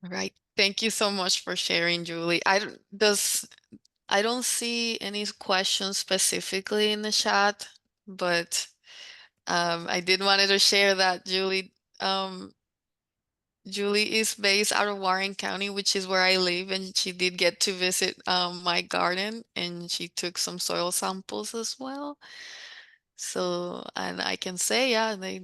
right. Thank you so much for sharing, Julie. I don't see any questions specifically in the chat, but I did wanted to share that Julie is based out of Warren County, which is where I live, and she did get to visit my garden, and she took some soil samples as well. So, and I can say, yeah, they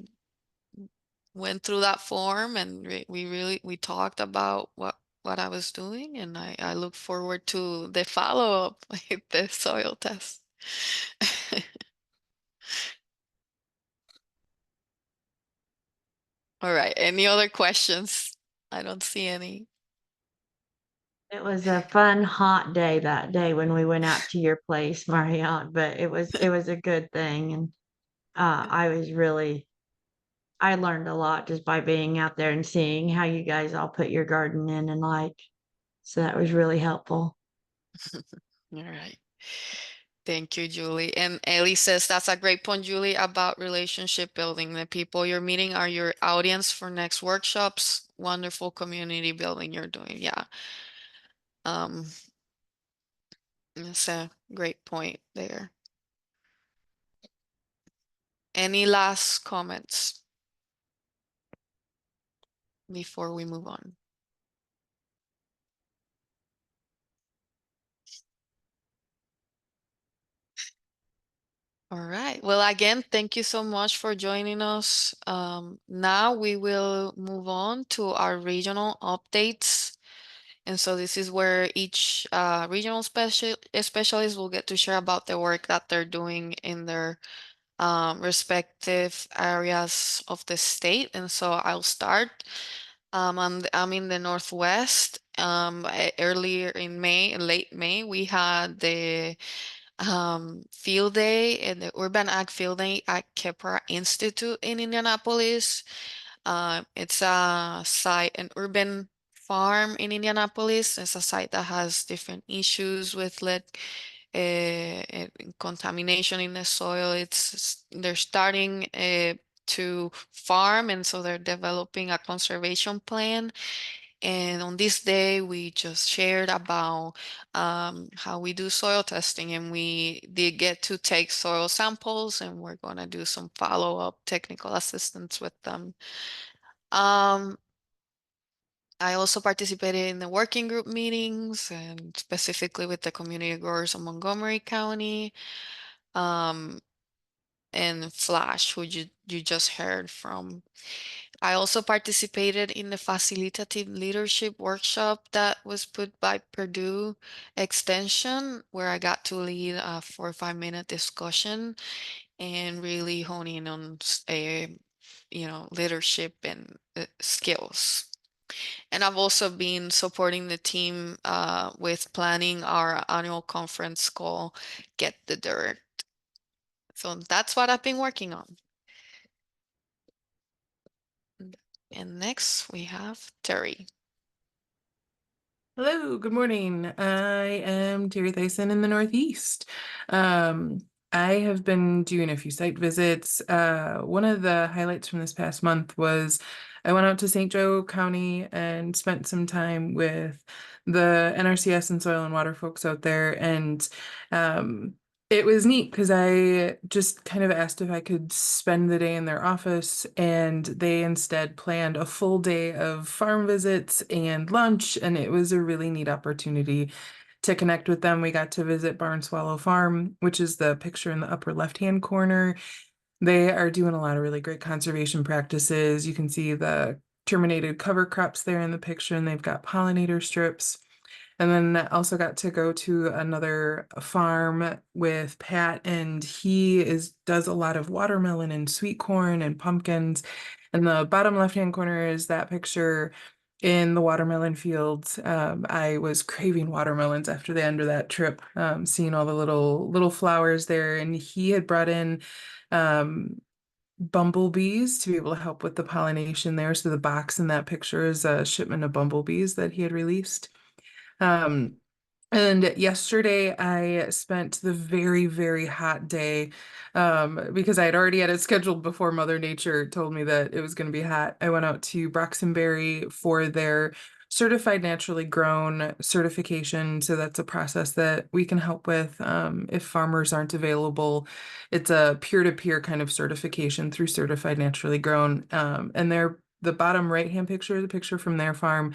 went through that form, and we talked about what I was doing, and I look forward to the follow-up with the soil test. All right, any other questions? I don't see any. It was a fun, hot day that day when we went out to your place, Marianne, but it was a good thing. And I learned a lot just by being out there and seeing how you guys all put your garden in and like, so that was really helpful. All right. Thank you, Julie. And Ellie says that's a great point, Julie, about relationship building. The people you're meeting are your audience for next workshops. Wonderful community building you're doing. Yeah. It's a great point there. Any last comments before we move on? All right. Well, again, thank you so much for joining us. Now we will move on to our regional updates. And so this is where each regional specialist will get to share about the work that they're doing in their respective areas of the state. And so I'll start. I'm in the Northwest. Earlier in May, late May, we had the field day and the Urban Ag Field Day at Kepra Institute in Indianapolis. It's a site, an urban farm in Indianapolis. It's a site that has different issues with lead and contamination in the soil. They're starting to farm, and so they're developing a conservation plan. And on this day, we just shared about how we do soil testing, and we did get to take soil samples, and we're going to do some follow-up technical assistance with them. I also participated in the working group meetings, and specifically with the community growers of Montgomery County, and Flash, who you just heard from. I also participated in the facilitative leadership workshop that was put by Purdue Extension, where I got to lead a 4 or 5 minute discussion and really hone in on leadership and skills. And I've also been supporting the team with planning our annual conference called Get the Dirt. So that's what I've been working on. And next we have Terry. Hello, good morning. I am Terry Thyssen in the Northeast. I have been doing a few site visits. One of the highlights from this past month was I went out to St. Joe County and spent some time with the NRCS and soil and water folks out there. And it was neat because I just kind of asked if I could spend the day in their office, and they instead planned a full day of farm visits and lunch, and it was a really neat opportunity to connect with them. We got to visit Barn Swallow Farm, which is the picture in the upper left-hand corner. They are doing a lot of really great conservation practices. You can see the terminated cover crops there in the picture, and they've got pollinator strips. And then I also got to go to another farm with Pat, and he does a lot of watermelon and sweet corn and pumpkins. And the bottom left-hand corner is that picture in the watermelon fields. I was craving watermelons after the end of that trip, seeing all the little flowers there, and he had brought in bumblebees to be able to help with the pollination there. So the box in that picture is a shipment of bumblebees that he had released. And yesterday I spent the very, very hot day because I had already had it scheduled before Mother Nature told me that it was going to be hot. I went out to Broxtonberry for their certified naturally grown certification. So that's a process that we can help with if farmers aren't available. It's a peer-to-peer kind of certification through certified naturally grown. And the bottom right-hand picture, the picture from their farm,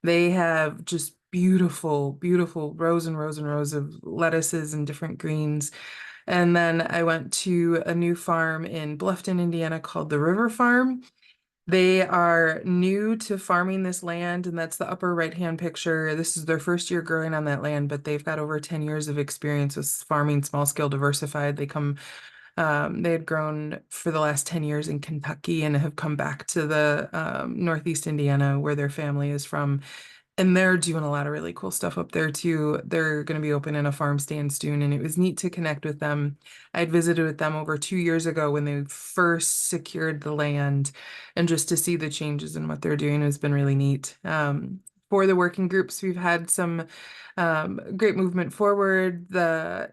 they have just beautiful, beautiful rows and rows and rows of lettuces and different greens. And then I went to a new farm in Bluffton, Indiana called the River Farm. They are new to farming this land, and that's the upper right-hand picture. This is their first year growing on that land, but they've got over 10 years of experience with farming small-scale diversified. They had grown for the last 10 years in Kentucky and have come back to the Northeast Indiana where their family is from. And they're doing a lot of really cool stuff up there too. They're going to be opening a farm stand soon, and it was neat to connect with them. I'd visited with them over 2 years ago when they first secured the land, and just to see the changes in what they're doing has been really neat. For the working groups, we've had some great movement forward.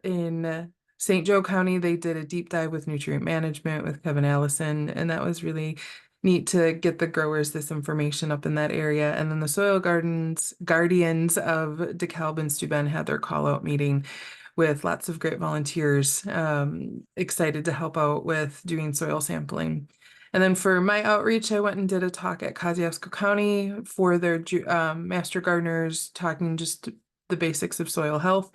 In St. Joe County, they did a deep dive with nutrient management with Kevin Allison, and that was really neat to get the growers this information up in that area. And then the Soil Guardians of DeKalb and Steuben had their call out meeting with lots of great volunteers excited to help out with doing soil sampling. And then for my outreach, I went and did a talk at Kosciuszko County for their master gardeners, talking just the basics of soil health.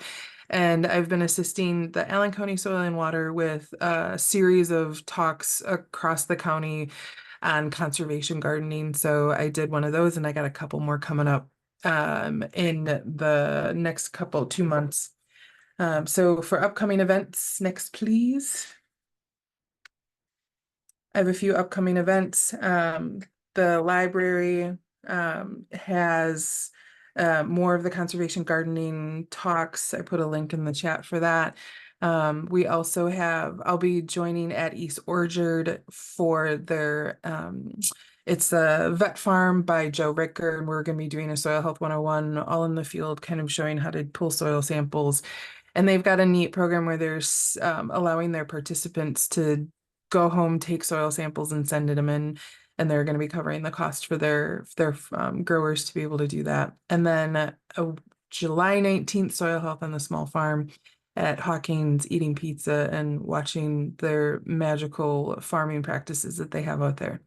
And I've been assisting the Allen County Soil and Water with a series of talks across the county on conservation gardening. So I did one of those, and I got a couple more coming up in the next 2 months. So for upcoming events, next please. I have a few upcoming events. The library has more of the conservation gardening talks. I put a link in the chat for that. We also I'll be joining at East Orchard for their, it's a vet farm by Joe Ricker, and we're going to be doing a Soil Health 101 all in the field, kind of showing how to pull soil samples. And they've got a neat program where they're allowing their participants to go home, take soil samples, and send them in. And they're going to be covering the cost for their growers to be able to do that. And then July 19th, Soil Health on the Small Farm at Hawkins, eating pizza and watching their magical farming practices that they have out there.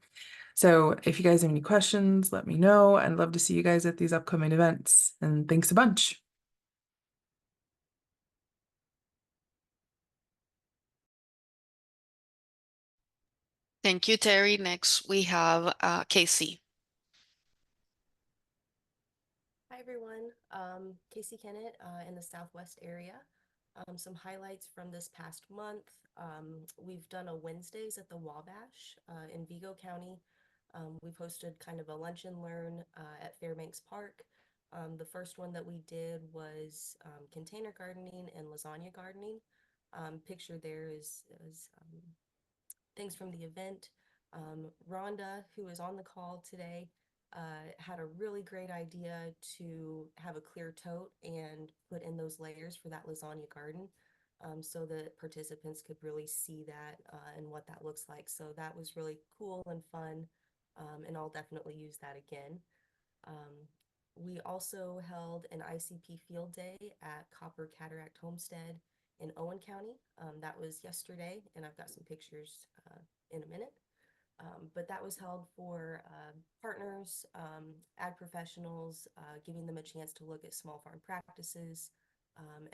So if you guys have any questions, let me know. I'd love to see you guys at these upcoming events. And thanks a bunch. Thank you, Terry. Next, we have Casey. Hi everyone, Casey Kennett in the Southwest area. Some highlights from this past month. We've done a Wednesdays at the Wabash in Vigo County. We've hosted kind of a lunch and learn at Fairbanks Park. The first one that we did was container gardening and lasagna gardening. Picture there is things from the event. Rhonda, who is on the call today, had a really great idea to have a clear tote and put in those layers for that lasagna garden, so that participants could really see that and what that looks like. So that was really cool and fun, and I'll definitely use that again. We also held an ICP field day at Copper Cataract Homestead in Owen County. That was yesterday, and I've got some pictures in a minute. But that was held for partners, ag professionals, giving them a chance to look at small farm practices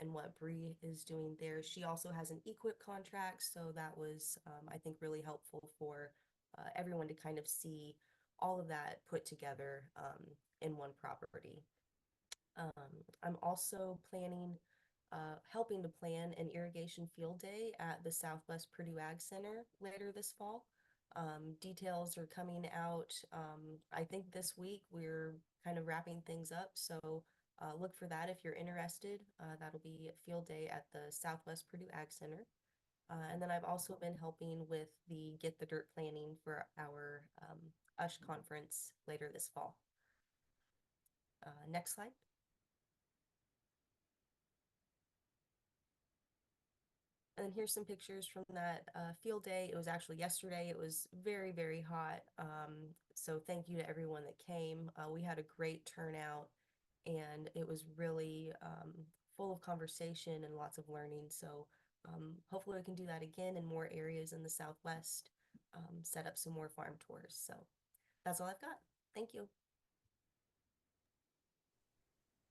and what Bree is doing there. She also has an equip contract, so that was, I think, really helpful for everyone to kind of see all of that put together in one property. I'm also helping to plan an irrigation field day at the Southwest Purdue Ag Center later this fall. Details are coming out. I think this week we're kind of wrapping things up, so look for that if you're interested. That'll be a field day at the Southwest Purdue Ag Center. And then I've also been helping with the Get the Dirt planning for our USH conference later this fall. Next slide. And here's some pictures from that field day. It was actually yesterday. It was very, very hot. So thank you to everyone that came. We had a great turnout, and it was really full of conversation and lots of learning. So hopefully we can do that again in more areas in the Southwest, set up some more farm tours. So that's all I've got. Thank you.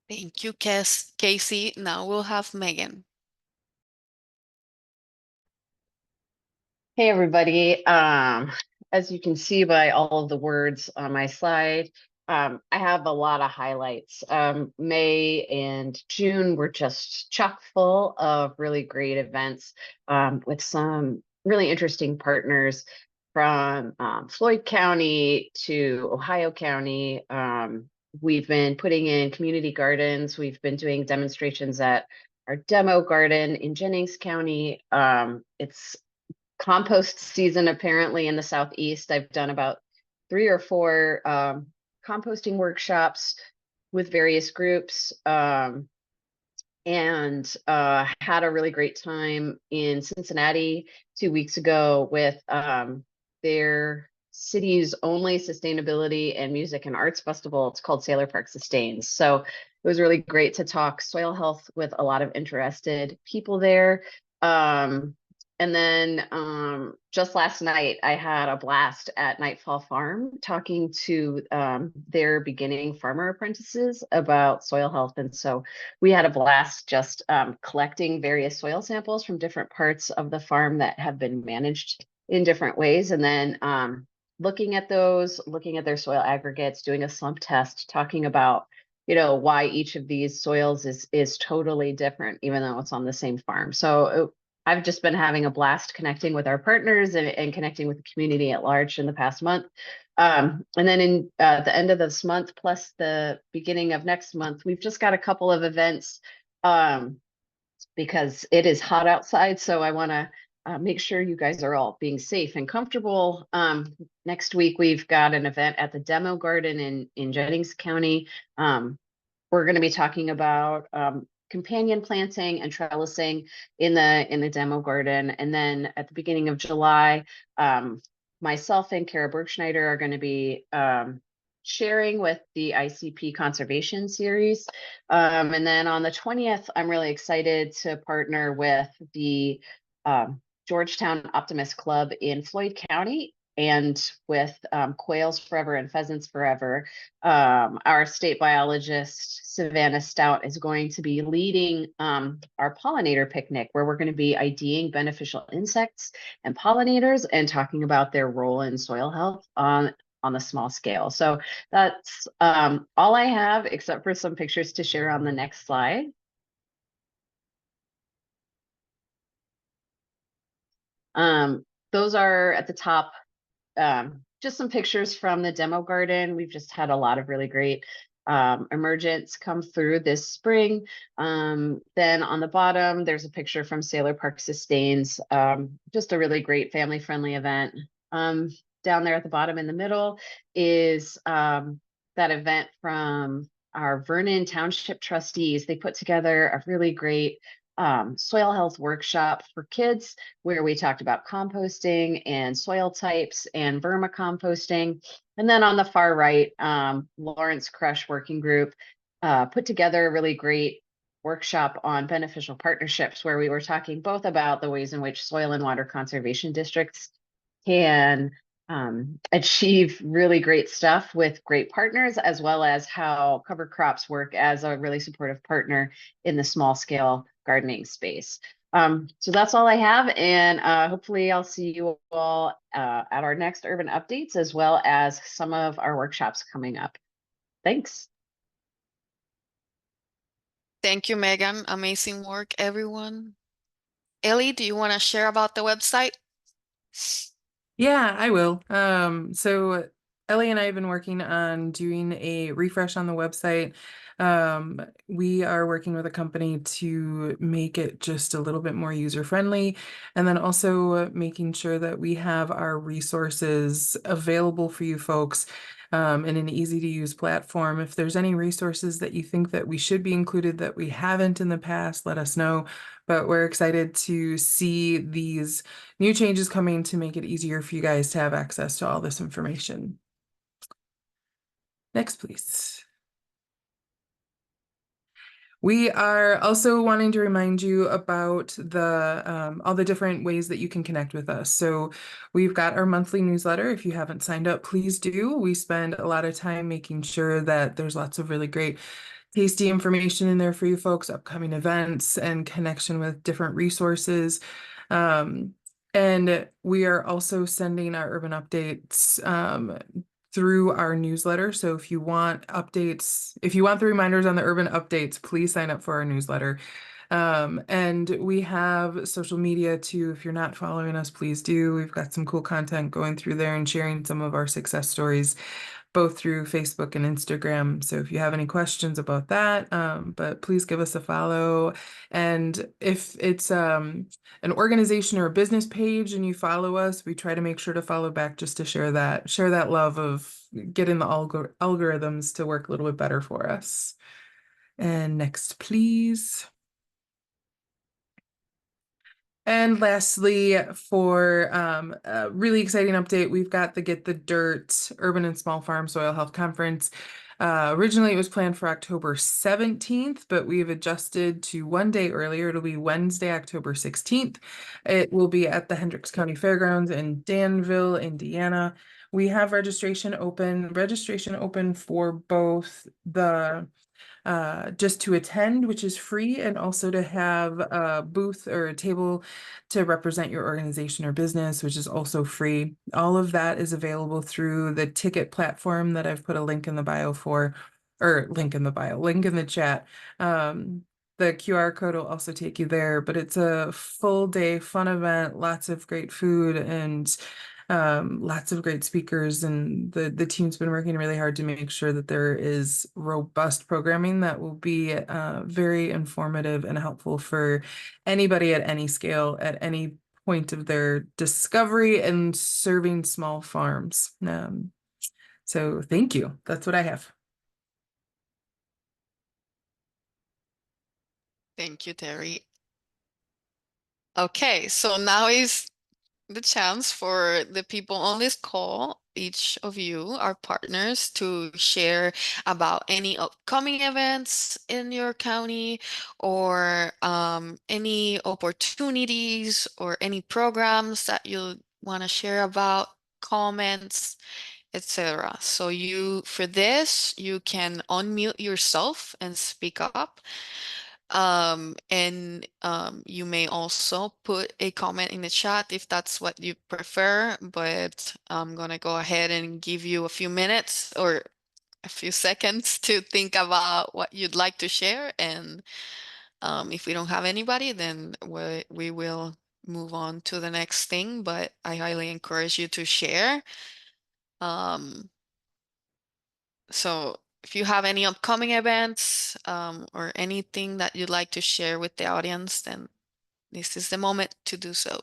Thank you, Casey. Now we'll have Megan. Hey, everybody. As you can see by all of the words on my slide, I have a lot of highlights. May and June were just chock full of really great events with some really interesting partners from Floyd County to Ohio County. We've been putting in community gardens. We've been doing demonstrations at our demo garden in Jennings County. It's compost season apparently in the Southeast. I've done about 3 or 4 composting workshops with various groups, and had a really great time in Cincinnati 2 weeks ago with their city's only sustainability and music and arts festival. It's called Sailor Park Sustains. So it was really great to talk soil health with a lot of interested people there. And then just last night, I had a blast at Nightfall Farm talking to their beginning farmer apprentices about soil health. And so we had a blast just collecting various soil samples from different parts of the farm that have been managed in different ways. And then looking at those, looking at their soil aggregates, doing a slump test, talking about why each of these soils is totally different, even though it's on the same farm. So I've just been having a blast connecting with our partners and connecting with the community at large in the past month. And then in the end of this month, plus the beginning of next month, we've just got a couple of events because it is hot outside. So I want to make sure you guys are all being safe and comfortable. Next week, we've got an event at the Demo Garden in Jennings County. We're going to be talking about companion planting and trellising in the demo garden. And then at the beginning of July, myself and Kara Bergschneider are going to be sharing with the ICP conservation series. And then on the 20th, I'm really excited to partner with the Georgetown Optimist Club in Floyd County and with Quails Forever and Pheasants Forever. Our state biologist, Savannah Stout, is going to be leading our pollinator picnic, where we're going to be IDing beneficial insects and pollinators and talking about their role in soil health on the small scale. So that's all I have, except for some pictures to share on the next slide. Those are at the top. Just some pictures from the demo garden. We've just had a lot of really great emergence come through this spring. Then on the bottom, there's a picture from Sailor Park Sustains, just a really great family-friendly event. Down there at the bottom in the middle is that event from our Vernon Township trustees. They put together a really great soil health workshop for kids, where we talked about composting and soil types and vermicomposting. And then on the far right, Lawrence Crush Working Group put together a really great workshop on beneficial partnerships, where we were talking both about the ways in which soil and water conservation districts can achieve really great stuff with great partners, as well as how cover crops work as a really supportive partner in the small scale gardening space. So that's all I have, and hopefully I'll see you all at our next urban updates, as well as some of our workshops coming up. Thanks. Thank you, Megan. Amazing work, everyone. Ellie, do you want to share about the website? Yeah, I will. So Ellie and I have been working on doing a refresh on the website. We are working with a company to make it just a little bit more user-friendly, and then also making sure that we have our resources available for you folks in an easy-to-use platform. If there's any resources that you think that we should be included that we haven't in the past, let us know. But we're excited to see these new changes coming to make it easier for you guys to have access to all this information. Next, please. We are also wanting to remind you about the all the different ways that you can connect with us. So we've got our monthly newsletter. If you haven't signed up, please do. We spend a lot of time making sure that there's lots of really great tasty information in there for you folks, upcoming events and connection with different resources. And we are also sending our urban updates through our newsletter. So if you want updates, if you want the reminders on the urban updates, please sign up for our newsletter. And we have social media too. If you're not following us, please do. We've got some cool content going through there and sharing some of our success stories, both through Facebook and Instagram. So if you have any questions about that, but please give us a follow. And if it's an organization or a business page and you follow us, we try to make sure to follow back just to share that love of getting the algorithms to work a little bit better for us. And next, please. And lastly, for a really exciting update, we've got the Get the Dirt Urban and Small Farm Soil Health Conference. Originally, it was planned for October 17th, but we've adjusted to one day earlier. It'll be Wednesday, October 16th. It will be at the Hendricks County Fairgrounds in Danville, Indiana. We have registration open for both the just to attend, which is free, and also to have a booth or a table to represent your organization or business, which is also free. All of that is available through the ticket platform that I've put a link in the bio for, or link in the chat. The QR code will also take you there, but it's a full day fun event, lots of great food and lots of great speakers, and the team's been working really hard to make sure that there is robust programming that will be very informative and helpful for anybody at any scale, at any point of their discovery and serving small farms. So thank you. That's what I have. Thank you, Terry. Okay, so now is the chance for the people on this call, each of you, our partners, to share about any upcoming events in your county or any opportunities or any programs that you want to share about, comments, etc. So for this, you can unmute yourself and speak up. And you may also put a comment in the chat if that's what you prefer, but I'm gonna go ahead and give you a few minutes or a few seconds to think about what you'd like to share. And if we don't have anybody, then we will move on to the next thing, but I highly encourage you to share. So if you have any upcoming events or anything that you'd like to share with the audience, then this is the moment to do so.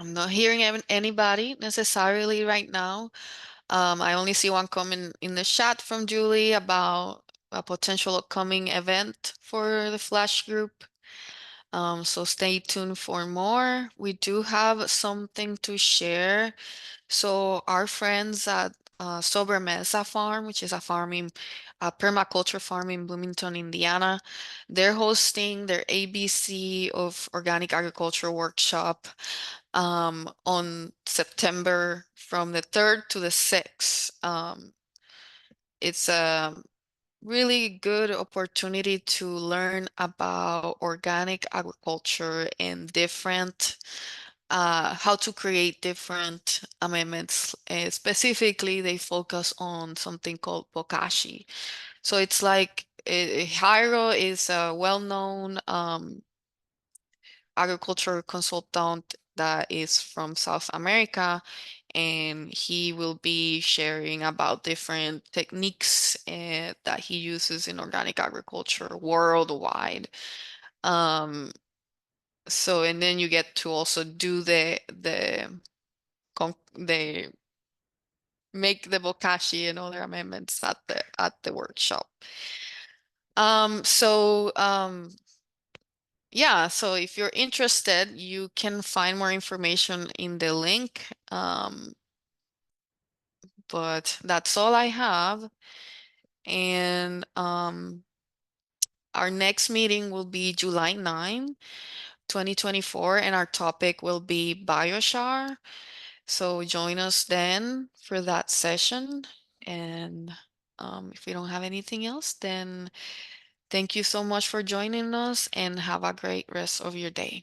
I'm not hearing anybody necessarily right now. I only see one comment in the chat from Julie about a potential upcoming event for the Flash group. So stay tuned for more. We do have something to share. So our friends at Sobremesa Farm, which is a permaculture farm in Bloomington, Indiana, they're hosting their ABC of Organic Agriculture workshop on September from the 3rd to the 6th. It's a really good opportunity to learn about organic agriculture and different how to create different amendments. Specifically, they focus on something called bokashi. So it's like Jairo is a well-known agriculture consultant that is from South America, and he will be sharing about different techniques that he uses in organic agriculture worldwide. So, and then you get to also do the make the bokashi and other amendments at the workshop. Yeah, so if you're interested, you can find more information in the link. But that's all I have. And our next meeting will be July 9, 2024, and our topic will be biochar. So join us then for that session. And if we don't have anything else, then thank you so much for joining us and have a great rest of your day.